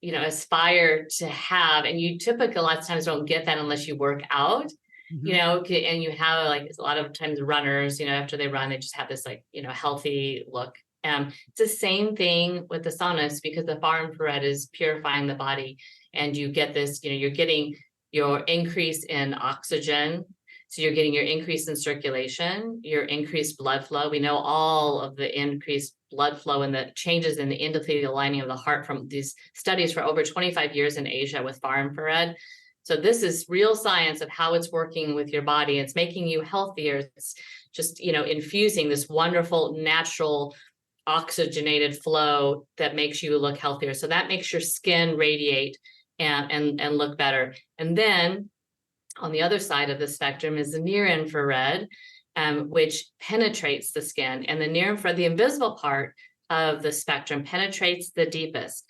aspire to have. And you typically, a lot of times, don't get that unless you work out. And you have, like, a lot of times runners, after they run, they just have this, like, healthy look. It's the same thing with the saunas, because the far infrared is purifying the body, and you get this, you're getting your increase in oxygen. So you're getting your increase in circulation, your increased blood flow. We know all of the increased blood flow and the changes in the endothelial lining of the heart from these studies for over 25 years in Asia with far infrared. So this is real science of how it's working with your body. It's making you healthier. It's just, infusing this wonderful, natural, oxygenated flow that makes you look healthier. So that makes your skin radiate and look better. And then on the other side of the spectrum is the near infrared, which penetrates the skin. And the near infrared, the invisible part of the spectrum, penetrates the deepest.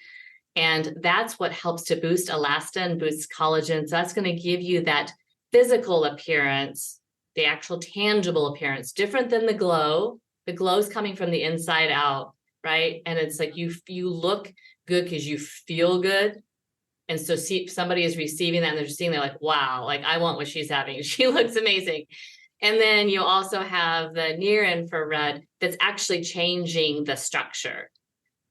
And that's what helps to boost elastin, boosts collagen. So that's going to give you that physical appearance, the actual tangible appearance, different than the glow. The glow is coming from the inside out, right? And it's like you look good because you feel good. And so somebody is receiving that, and they're seeing, they're like, wow, like, I want what she's having. She looks amazing. And then you also have the near infrared that's actually changing the structure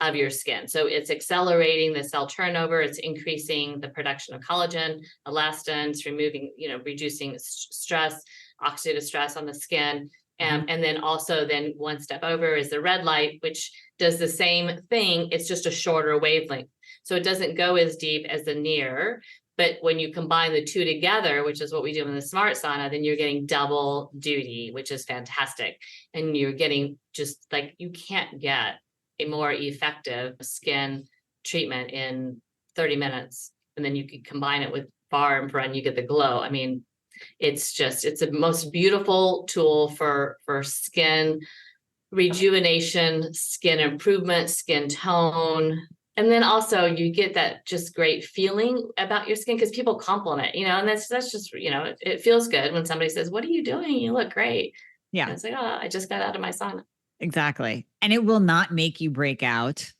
of your skin. So it's accelerating the cell turnover. It's increasing the production of collagen, elastin. It's removing, reducing stress, oxidative stress on the skin. And then also one step over is the red light, which does the same thing. It's just a shorter wavelength. So it doesn't go as deep as the near, but when you combine the two together, which is what we do in the smart sauna, then you're getting double duty, which is fantastic. And you're getting just like, you can't get a more effective skin treatment in 30 minutes. And then you can combine it with far infrared and you get the glow. I mean, it's a most beautiful tool for skin rejuvenation, skin improvement, skin tone. And then also you get that just great feeling about your skin because people compliment, and that's just, it feels good when somebody says, "What are you doing? You look great." Yeah. And it's like, "Oh, I just got out of my sauna." Exactly. And it will not make you break out.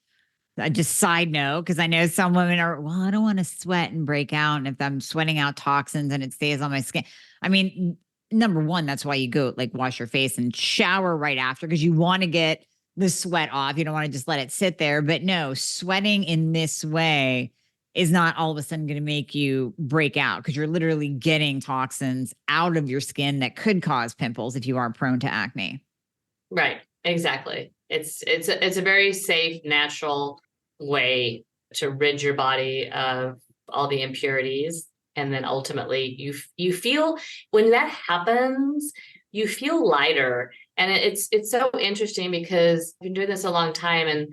Just side note, because I know some women are, well, I don't want to sweat and break out. And if I'm sweating out toxins and it stays on my skin, I mean, number one, that's why you go like wash your face and shower right after, because you want to get the sweat off. You don't want to just let it sit there. But no, sweating in this way is not all of a sudden going to make you break out, because you're literally getting toxins out of your skin that could cause pimples if you are prone to acne. Right. Exactly. It's a very safe, natural way to rid your body of all the impurities. And then ultimately you feel, when that happens, you feel lighter. And it's so interesting because I've been doing this a long time,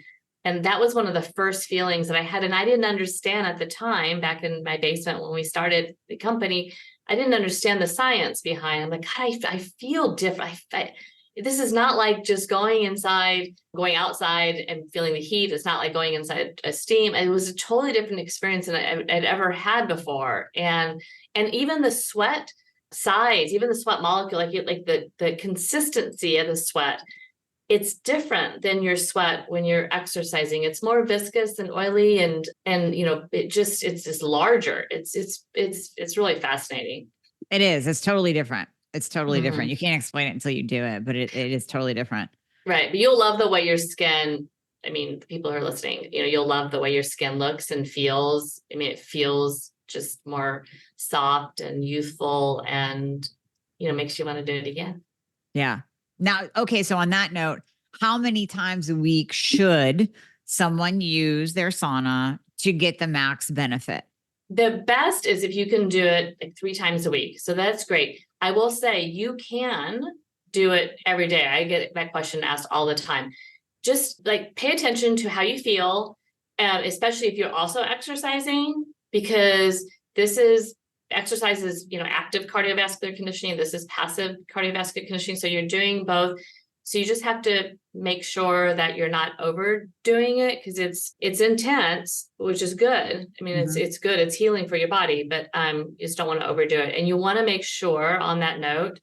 and that was one of the first feelings that I had. And I didn't understand at the time, back in my basement when we started the company, I didn't understand the science behind. I'm like, God, I feel different. This is not like just going outside and feeling the heat. It's not like going inside a steam. It was a totally different experience than I'd ever had before. And even the sweat size, even the sweat molecule, like the consistency of the sweat, it's different than your sweat when you're exercising. It's more viscous and oily, and it's just larger. It's really fascinating. It is. It's totally different. It's totally different. Mm-hmm. You can't explain it until you do it, but it is totally different. Right. But you'll love the way your skin, I mean, the people who are listening, you'll love the way your skin looks and feels. I mean, it feels just more soft and youthful, and, makes you want to do it again. Yeah. Now, okay. So on that note, how many times a week should someone use their sauna to get the max benefit? The best is if you can do it like 3 times a week. So that's great. I will say you can do it every day. I get that question asked all the time. Just like pay attention to how you feel, especially if you're also exercising, because exercise is, active cardiovascular conditioning. This is passive cardiovascular conditioning. So you're doing both. So you just have to make sure that you're not overdoing it, because it's intense, which is good. I mean, it's good. It's healing for your body, but you just don't want to overdo it. And you want to make sure, on that note,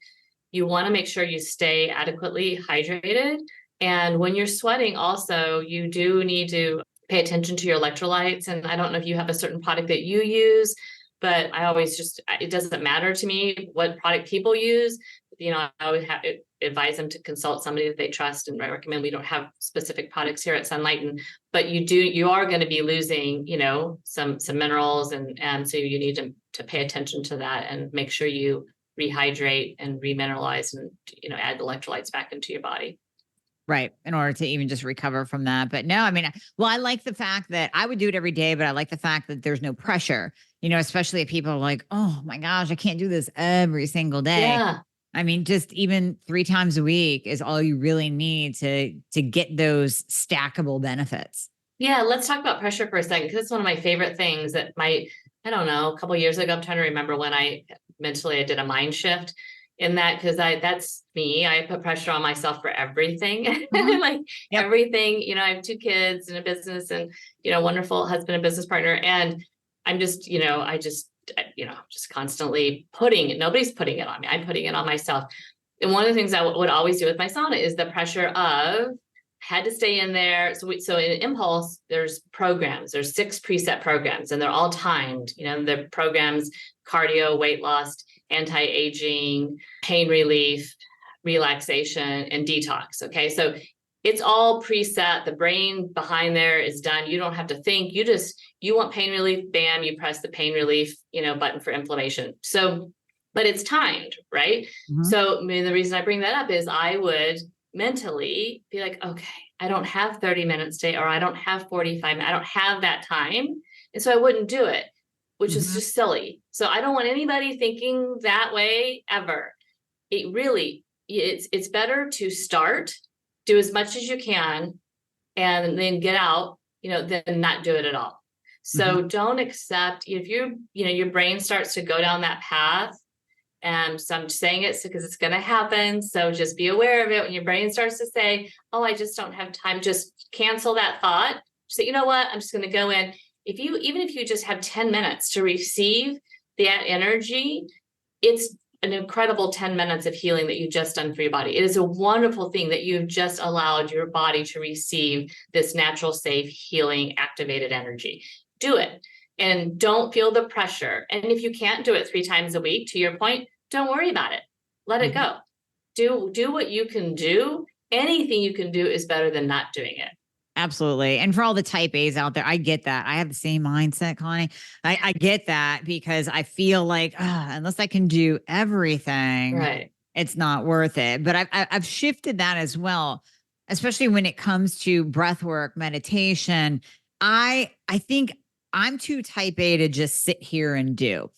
you want to make sure you stay adequately hydrated. And when you're sweating also, you do need to pay attention to your electrolytes. And I don't know if you have a certain product that you use, but I always it doesn't matter to me what product people use. I always advise them to consult somebody that they trust, and I recommend, we don't have specific products here at Sunlighten, but you are going to be losing, some minerals, and so you need to pay attention to that and make sure you rehydrate and remineralize and, add electrolytes back into your body. Right. In order to even just recover from that. But no, I mean, well, I like the fact that I would do it every day, but I like the fact that there's no pressure, especially if people are like, oh my gosh, I can't do this every single day. Yeah. I mean, just even 3 times a week is all you really need to get those stackable benefits. Yeah. Let's talk about pressure for a second, because it's one of my favorite things that I don't know, a couple of years ago, I'm trying to remember when I did a mind shift in that, because that's me. I put pressure on myself for everything, like everything, I have 2 kids and a business, and, wonderful husband and business partner. And I'm just, just constantly nobody's putting it on me. I'm putting it on myself. And one of the things I would always do with my sauna is the pressure of, had to stay in there. So in Impulse, there's 6 preset programs, and they're all timed. The programs: cardio, weight loss, anti-aging, pain relief, relaxation, and detox. Okay. So it's all preset. The brain behind there is done. You don't have to think. You want pain relief, bam, you press the pain relief, button for inflammation. So, but it's timed, right? So, I mean, the reason I bring that up is I would mentally be like, okay, I don't have 30 minutes today, or I don't have 45 minutes. I don't have that time. And so I wouldn't do it, which is just silly. So I don't want anybody thinking that way ever. It's better to start, do as much as you can, and then get out, than not do it at all. So don't accept, if your brain starts to go down that path, And so I'm saying it because it's going to happen. So just be aware of it. When your brain starts to say, oh, I just don't have time, just cancel that thought. Say, you know what? I'm just going to go in. Even if you just have 10 minutes to receive that energy, it's an incredible 10 minutes of healing that you've just done for your body. It is a wonderful thing that you've just allowed your body to receive this natural, safe, healing, activated energy. Do it. And don't feel the pressure. And if you can't do it 3 times a week, to your point, don't worry about it. Let it go. Do what you can do. Anything you can do is better than not doing it. Absolutely. And for all the type A's out there, I get that. I have the same mindset, Connie. I get that because I feel like unless I can do everything, right, it's not worth it. But I've shifted that as well, especially when it comes to breath work, meditation. I think I'm too type A to just sit here and do.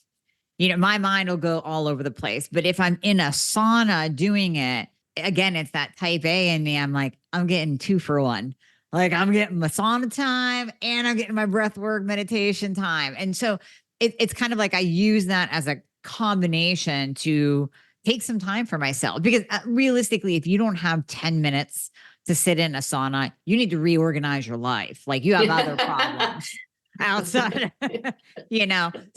My mind will go all over the place. But if I'm in a sauna doing it, again, it's that type A in me. I'm like, I'm getting 2 for 1. Like I'm getting my sauna time and I'm getting my breath work meditation time. And so it's kind of like I use that as a combination to take some time for myself. Because realistically, if you don't have 10 minutes to sit in a sauna, you need to reorganize your life. Like you have other problems outside,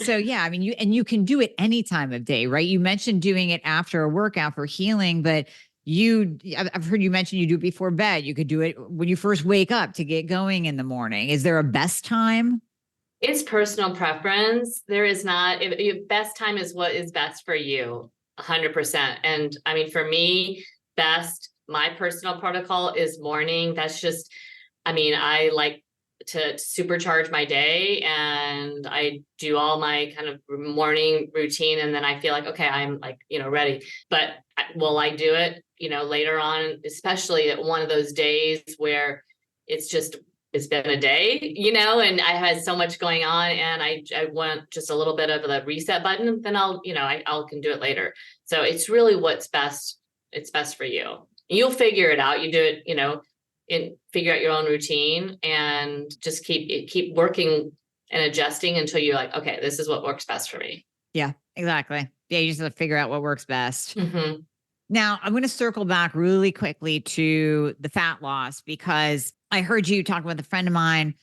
So yeah, I mean, you can do it any time of day, right? You mentioned doing it after a workout for healing, but I've heard you mention you do it before bed. You could do it when you first wake up to get going in the morning. Is there a best time? It's personal preference. There is not, if best time is what is best for you, 100%. And I mean, for me, my personal protocol is morning. That's just, I mean, I like to supercharge my day and I do all my kind of morning routine. And then I feel like, okay, I'm like, ready, but will I do it, later on, especially at one of those days where it's been a day, and I had so much going on and I want just a little bit of the reset button, then I'll can do it later. So it's really what's best. It's best for you. You'll figure it out. You do it, and figure out your own routine and just keep working and adjusting until you're like, okay, this is what works best for me. Yeah, exactly. Yeah. You just have to figure out what works best. Mm-hmm. Now I'm going to circle back really quickly to the fat loss because I heard you talk with a friend of mine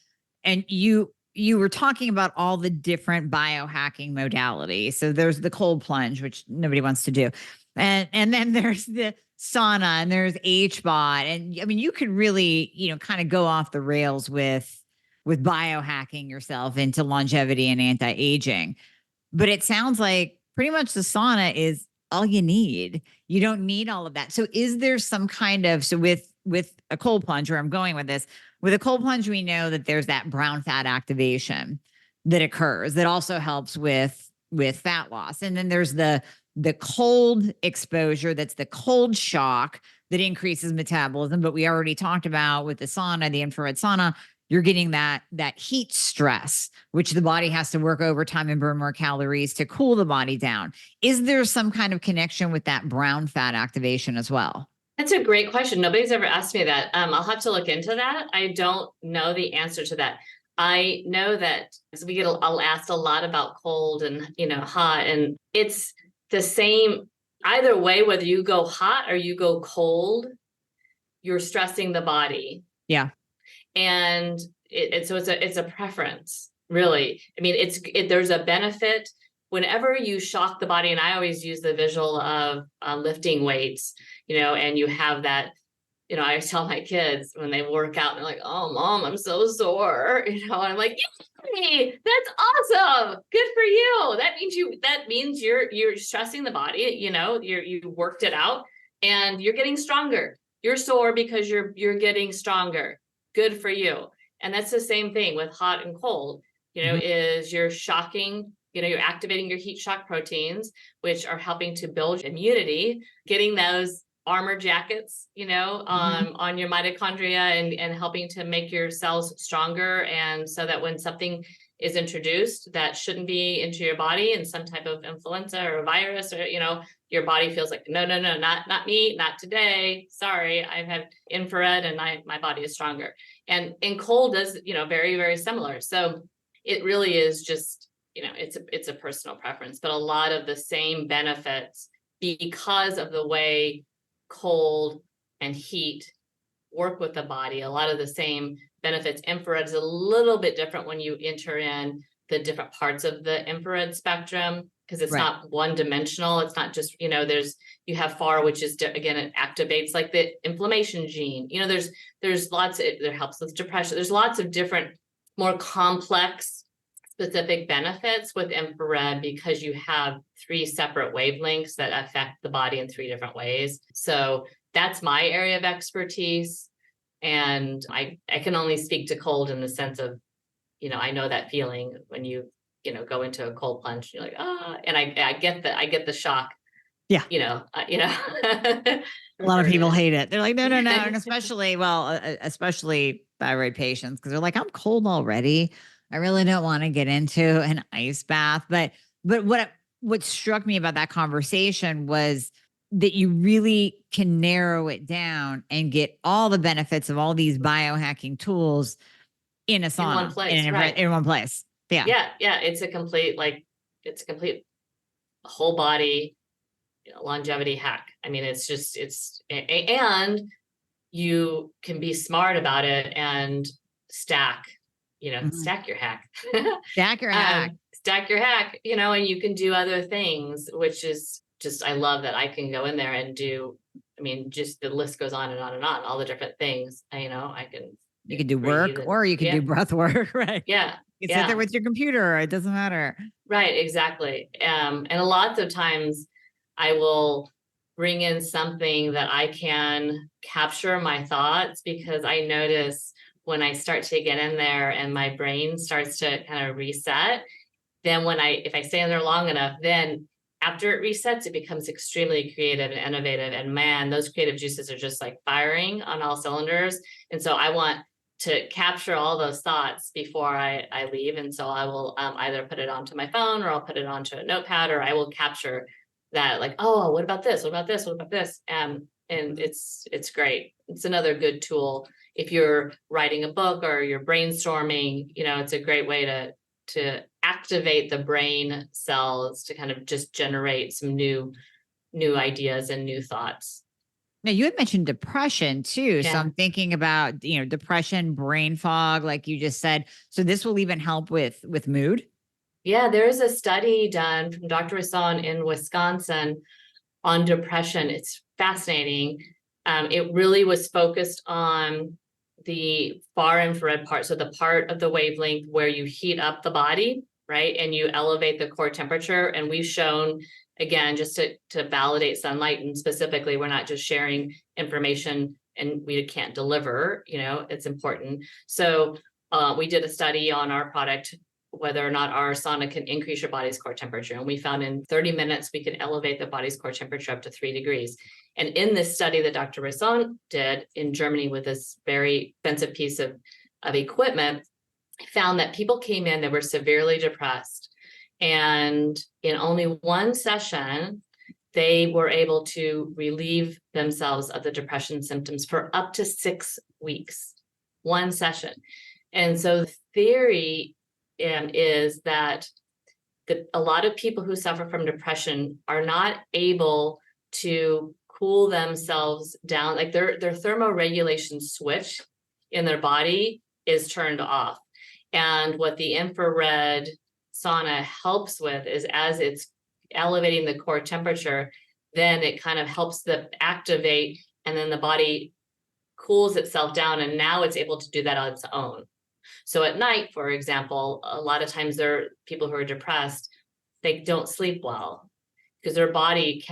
and you were talking about all the different biohacking modalities. So there's the cold plunge, which nobody wants to do. And then there's the sauna and there's HBOT. And I mean, you could really, kind of go off the rails with biohacking yourself into longevity and anti-aging. But it sounds like pretty much the sauna is all you need. You don't need all of that. So is there some kind of, with a cold plunge, where I'm going with this, with a cold plunge, we know that there's that brown fat activation that occurs that also helps with fat loss. And then there's the cold exposure, that's the cold shock that increases metabolism. But we already talked about with the sauna, the infrared sauna, you're getting that heat stress, which the body has to work overtime and burn more calories to cool the body down. Is there some kind of connection with that brown fat activation as well? That's a great question. Nobody's ever asked me that. I'll have to look into that. I don't know the answer to that. I know that I'll ask a lot about cold and, hot, and it's the same either way, whether you go hot or you go cold, you're stressing the body. Yeah. And so it's a preference, really. I mean, there's a benefit whenever you shock the body. And I always use the visual of lifting weights, and you have that, I always tell my kids when they work out, they're like, oh, Mom, I'm so sore. And I'm like, yay, that's awesome. Good for you. That means you're stressing the body, you worked it out and you're getting stronger. You're sore because you're getting stronger. Good for you. And that's the same thing with hot and cold, is you're shocking, you're activating your heat shock proteins, which are helping to build immunity, getting those armor jackets, on your mitochondria and helping to make your cells stronger. And so that when something is introduced that shouldn't be into your body, and some type of influenza or a virus, or, your body feels like, no, not me, not today. Sorry, I've had infrared and my body is stronger. And cold is, very, very similar. So it really is just, it's a personal preference, but a lot of the same benefits because of the way cold and heat work with the body, a lot of the same benefits. Infrared is a little bit different when you enter in the different parts of the infrared spectrum, because it's not one dimensional. It's not just, you have far, which is, again, it activates like the inflammation gene. There's lots, it helps with depression. There's lots of different, more complex, specific benefits with infrared because you have 3 separate wavelengths that affect the body in 3 different ways. So that's my area of expertise. And I can only speak to cold in the sense of, I know that feeling when you go into a cold plunge, you're like, and I get the shock. Yeah. A lot of people hate it. They're like, no. And especially thyroid patients, because they're like, I'm cold already. I really don't want to get into an ice bath. But what struck me about that conversation was that you really can narrow it down and get all the benefits of all these biohacking tools in a sauna, in one place, in one place. Yeah. Yeah. It's a complete whole body, longevity hack. I mean, and you can be smart about it and stack your hack. Stack your hack. Stack your hack, and you can do other things, which is just, I love that I can go in there and do, just the list goes on and on and on, all the different things, you can do work or you can do breath work, right? Yeah. You can sit there with your computer, it doesn't matter. Right, exactly. And a lot of times I will bring in something that I can capture my thoughts, because I notice when I start to get in there and my brain starts to kind of reset, then if I stay in there long enough, then after it resets, it becomes extremely creative and innovative. And man, those creative juices are just like firing on all cylinders. And so I want to capture all those thoughts before I leave. And so I will either put it onto my phone, or I'll put it onto a notepad, or I will capture that, like, oh, what about this? What about this? What about this? And it's great. It's another good tool. If you're writing a book or you're brainstorming, it's a great way to activate the brain cells to kind of just generate some new ideas and new thoughts. Now, you had mentioned depression too. Yeah. So I'm thinking about, depression, brain fog, like you just said. So this will even help with mood. Yeah, there's a study done from Dr. Rason in Wisconsin on depression. It's fascinating. It really was focused on the far infrared part. So the part of the wavelength where you heat up the body, right? And you elevate the core temperature. And we've shown, again, just to validate Sunlighten specifically, we're not just sharing information and we can't deliver, it's important. So we did a study on our product, whether or not our sauna can increase your body's core temperature. And we found in 30 minutes, we could elevate the body's core temperature up to 3 degrees. And in this study that Dr. Rason did in Germany with this very expensive piece of equipment, found that people came in that were severely depressed. And in only one session, they were able to relieve themselves of the depression symptoms for up to 6 weeks, one session. And so the theory is that a lot of people who suffer from depression are not able to cool themselves down. Like their thermoregulation switch in their body is turned off. And what the infrared sauna helps with is, as it's elevating the core temperature, then it kind of helps them activate, and then the body cools itself down, and now it's able to do that on its own. So at night, for example, a lot of times there are people who are depressed, they don't sleep well because their body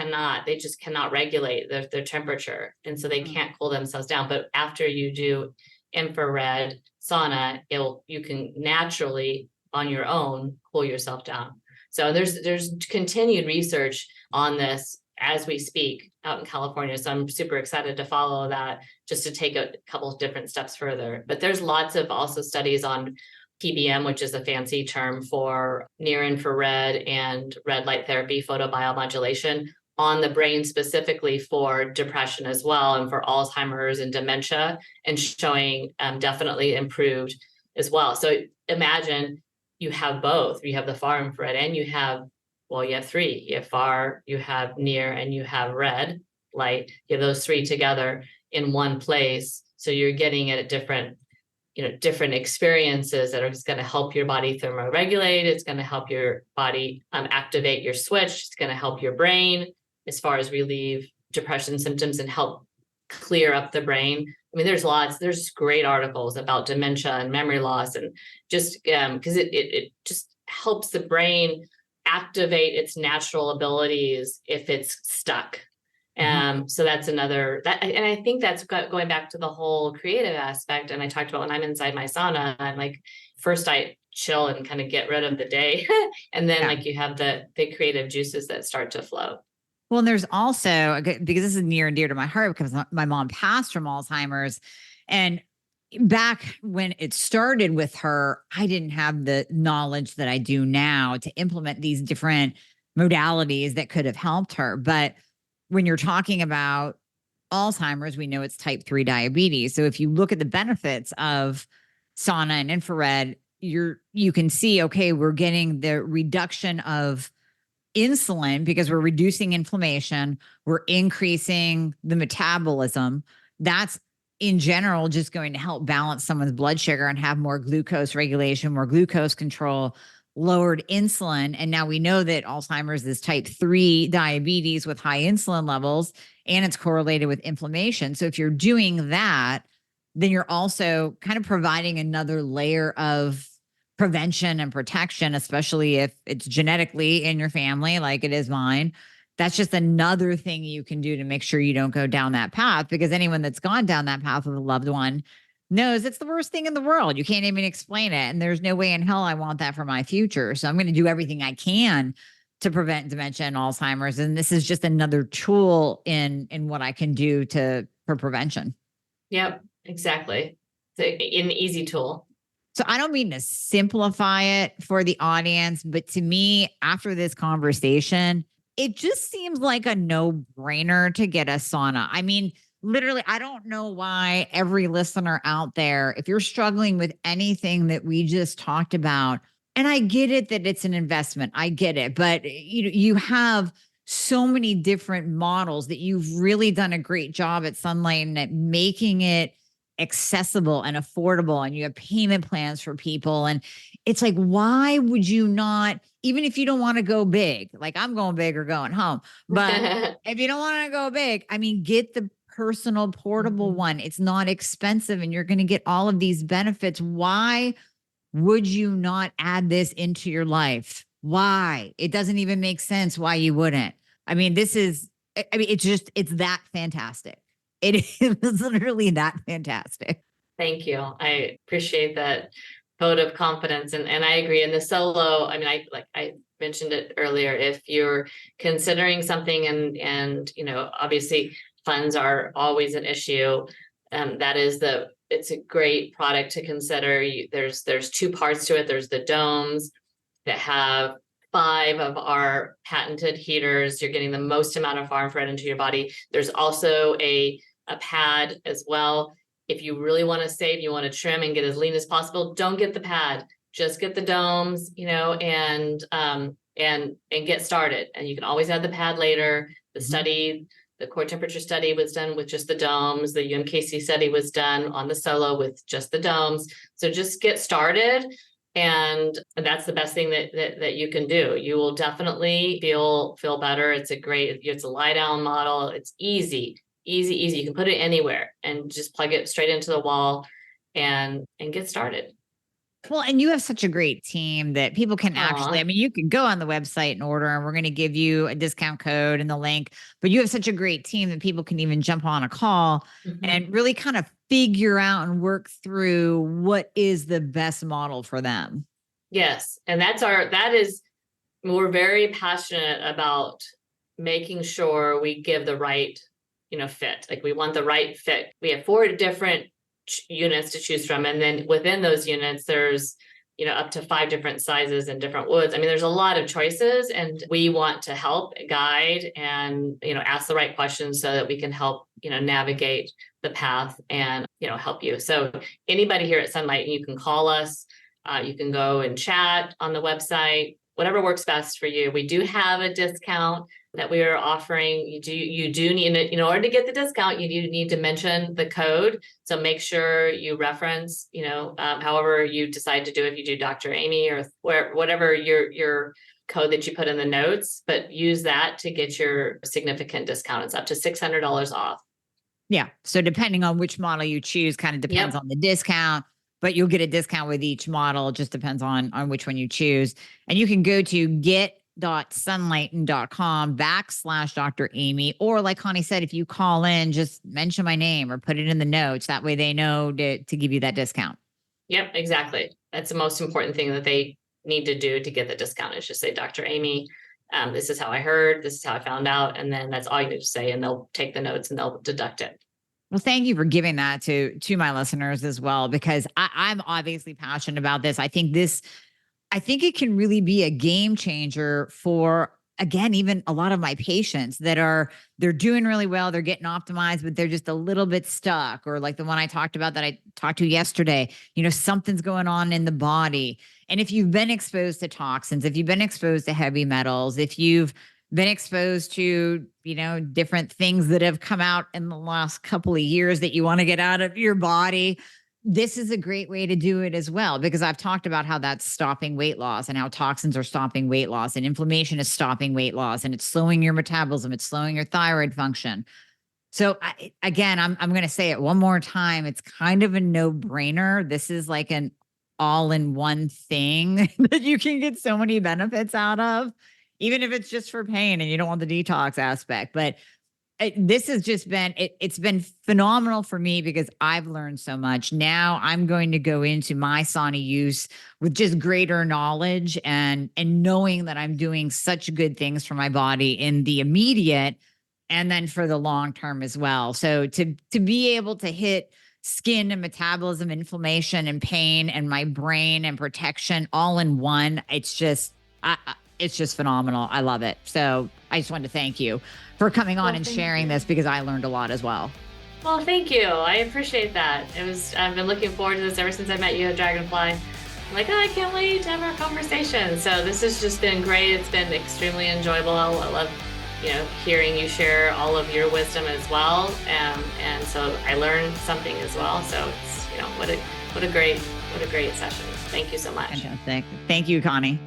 just cannot regulate their temperature. And so they can't cool themselves down. But after you do infrared sauna, you can naturally on your own cool yourself down. So there's continued research on this as we speak out in California. So I'm super excited to follow that, just to take a couple of different steps further. But there's lots of also studies on PBM, which is a fancy term for near infrared and red light therapy, photobiomodulation, on the brain specifically for depression as well, and for Alzheimer's and dementia, and showing definitely improved as well. So imagine you have both. You have the far infrared and you have three. You have far, you have near, and you have red light. You have those three together in one place. So you're getting it at different experiences that are going to help your body thermoregulate. It's going to help your body activate your switch. It's going to help your brain as far as relieve depression symptoms and help clear up the brain. I mean, there's great articles about dementia and memory loss, and just because it just helps the brain activate its natural abilities if it's stuck. So that's and I think that's going back to the whole creative aspect. And I talked about when I'm inside my sauna, I'm like, first I chill and kind of get rid of the day. And then like you have the creative juices that start to flow. Well, and there's also, because this is near and dear to my heart, because my mom passed from Alzheimer's. And back when it started with her, I didn't have the knowledge that I do now to implement these different modalities that could have helped her. But when you're talking about Alzheimer's, we know it's type 3 diabetes. So if you look at the benefits of sauna and infrared, you can see, okay, we're getting the reduction of insulin because we're reducing inflammation, we're increasing the metabolism. That's in general just going to help balance someone's blood sugar and have more glucose regulation, more glucose control, lowered insulin. And now we know that Alzheimer's is type 3 diabetes with high insulin levels, and it's correlated with inflammation. So if you're doing that, then you're also kind of providing another layer of prevention and protection, especially if it's genetically in your family, like it is mine. That's just another thing you can do to make sure you don't go down that path, because anyone that's gone down that path with a loved one knows it's the worst thing in the world. You can't even explain it. And there's no way in hell I want that for my future. So I'm going to do everything I can to prevent dementia and Alzheimer's. And this is just another tool in what I can do for prevention. Yep, exactly. It's an easy tool. So I don't mean to simplify it for the audience, but to me, after this conversation, it just seems like a no-brainer to get a sauna. I mean, literally, I don't know why every listener out there, if you're struggling with anything that we just talked about, and I get it that it's an investment, I get it, but you have so many different models that you've really done a great job at Sunlighten at making it accessible and affordable, and you have payment plans for people. And it's like, why would you not, even if you don't want to go big, like I'm going big or going home, but if you don't want to go big, I mean, get the personal portable one. It's not expensive and you're going to get all of these benefits. Why would you not add this into your life? Why? It doesn't even make sense why you wouldn't. I mean, it's that fantastic. It is literally that fantastic. Thank you. I appreciate that vote of confidence. And I agree. In the solo, I mean, I mentioned it earlier, if you're considering something and obviously funds are always an issue. It's a great product to consider. There's two parts to it. There's the domes that have 5 of our patented heaters. You're getting the most amount of far infrared into your body. There's also a pad as well. If you really want to save, you want to trim and get as lean as possible, don't get the pad, just get the domes, and get started. And you can always add the pad later. The core temperature study was done with just the domes. The UMKC study was done on the solo with just the domes. So just get started. And that's the best thing that you can do. You will definitely feel better. It's a lie down model. It's easy. You can put it anywhere and just plug it straight into the wall and get started. Well, and you have such a great team that people can actually, I mean, you can go on the website and order, and we're going to give you a discount code and the link, but you have such a great team that people can even jump on a call and really kind of figure out and work through what is the best model for them. Yes. And we're very passionate about making sure we give the right, fit. Like we want the right fit. We have 4 different units to choose from. And then within those units, there's, up to 5 different sizes and different woods. I mean, there's a lot of choices, and we want to help guide and, ask the right questions so that we can help, navigate the path and, help you. So anybody here at Sunlighten, you can call us. You can go and chat on the website, whatever works best for you. We do have a discount that we are offering. You do need, in order to get the discount, you do need to mention the code. So make sure you reference, however you decide to do it, if you do Dr. Amy or whatever your code that you put in the notes, but use that to get your significant discount. It's up to $600 off. Yeah. So depending on which model you choose, kind of depends on the discount, but you'll get a discount with each model. It just depends on which one you choose. And you can go to get.sunlighten.com/Dr. Amy, or like Connie said, if you call in, just mention my name or put it in the notes. That way they know to give you that discount. Yep, exactly. That's the most important thing that they need to do to get the discount, is just say, Dr. Amy, this is how I heard, this is how I found out. And then that's all you need to say, and they'll take the notes and they'll deduct it. Well, thank you for giving that to my listeners as well, because I'm obviously passionate about this. I think it can really be a game changer for, again, even a lot of my patients they're doing really well. They're getting optimized, but they're just a little bit stuck. Or like the one I talked to yesterday, something's going on in the body. And if you've been exposed to toxins, if you've been exposed to heavy metals, if you've been exposed to, different things that have come out in the last couple of years that you want to get out of your body, this is a great way to do it as well, because I've talked about how that's stopping weight loss and how toxins are stopping weight loss and inflammation is stopping weight loss, and it's slowing your metabolism. It's slowing your thyroid function. So again, I'm going to say it one more time. It's kind of a no-brainer. This is like an all-in-one thing that you can get so many benefits out of, even if it's just for pain and you don't want the detox aspect. But this has just been, it's been phenomenal for me because I've learned so much. Now I'm going to go into my sauna use with just greater knowledge and knowing that I'm doing such good things for my body in the immediate and then for the long term as well. So to be able to hit skin and metabolism, inflammation and pain and my brain and protection all in one, it's just phenomenal. I love it. So I just wanted to thank you for coming on and sharing this, because I learned a lot as well. Well, thank you. I appreciate that. I've been looking forward to this ever since I met you at Dragonfly. I'm like, I can't wait to have our conversation. So this has just been great. It's been extremely enjoyable. I love, hearing you share all of your wisdom as well. And so I learned something as well. So it's, what a great session. Thank you so much. Fantastic. Thank you, Connie.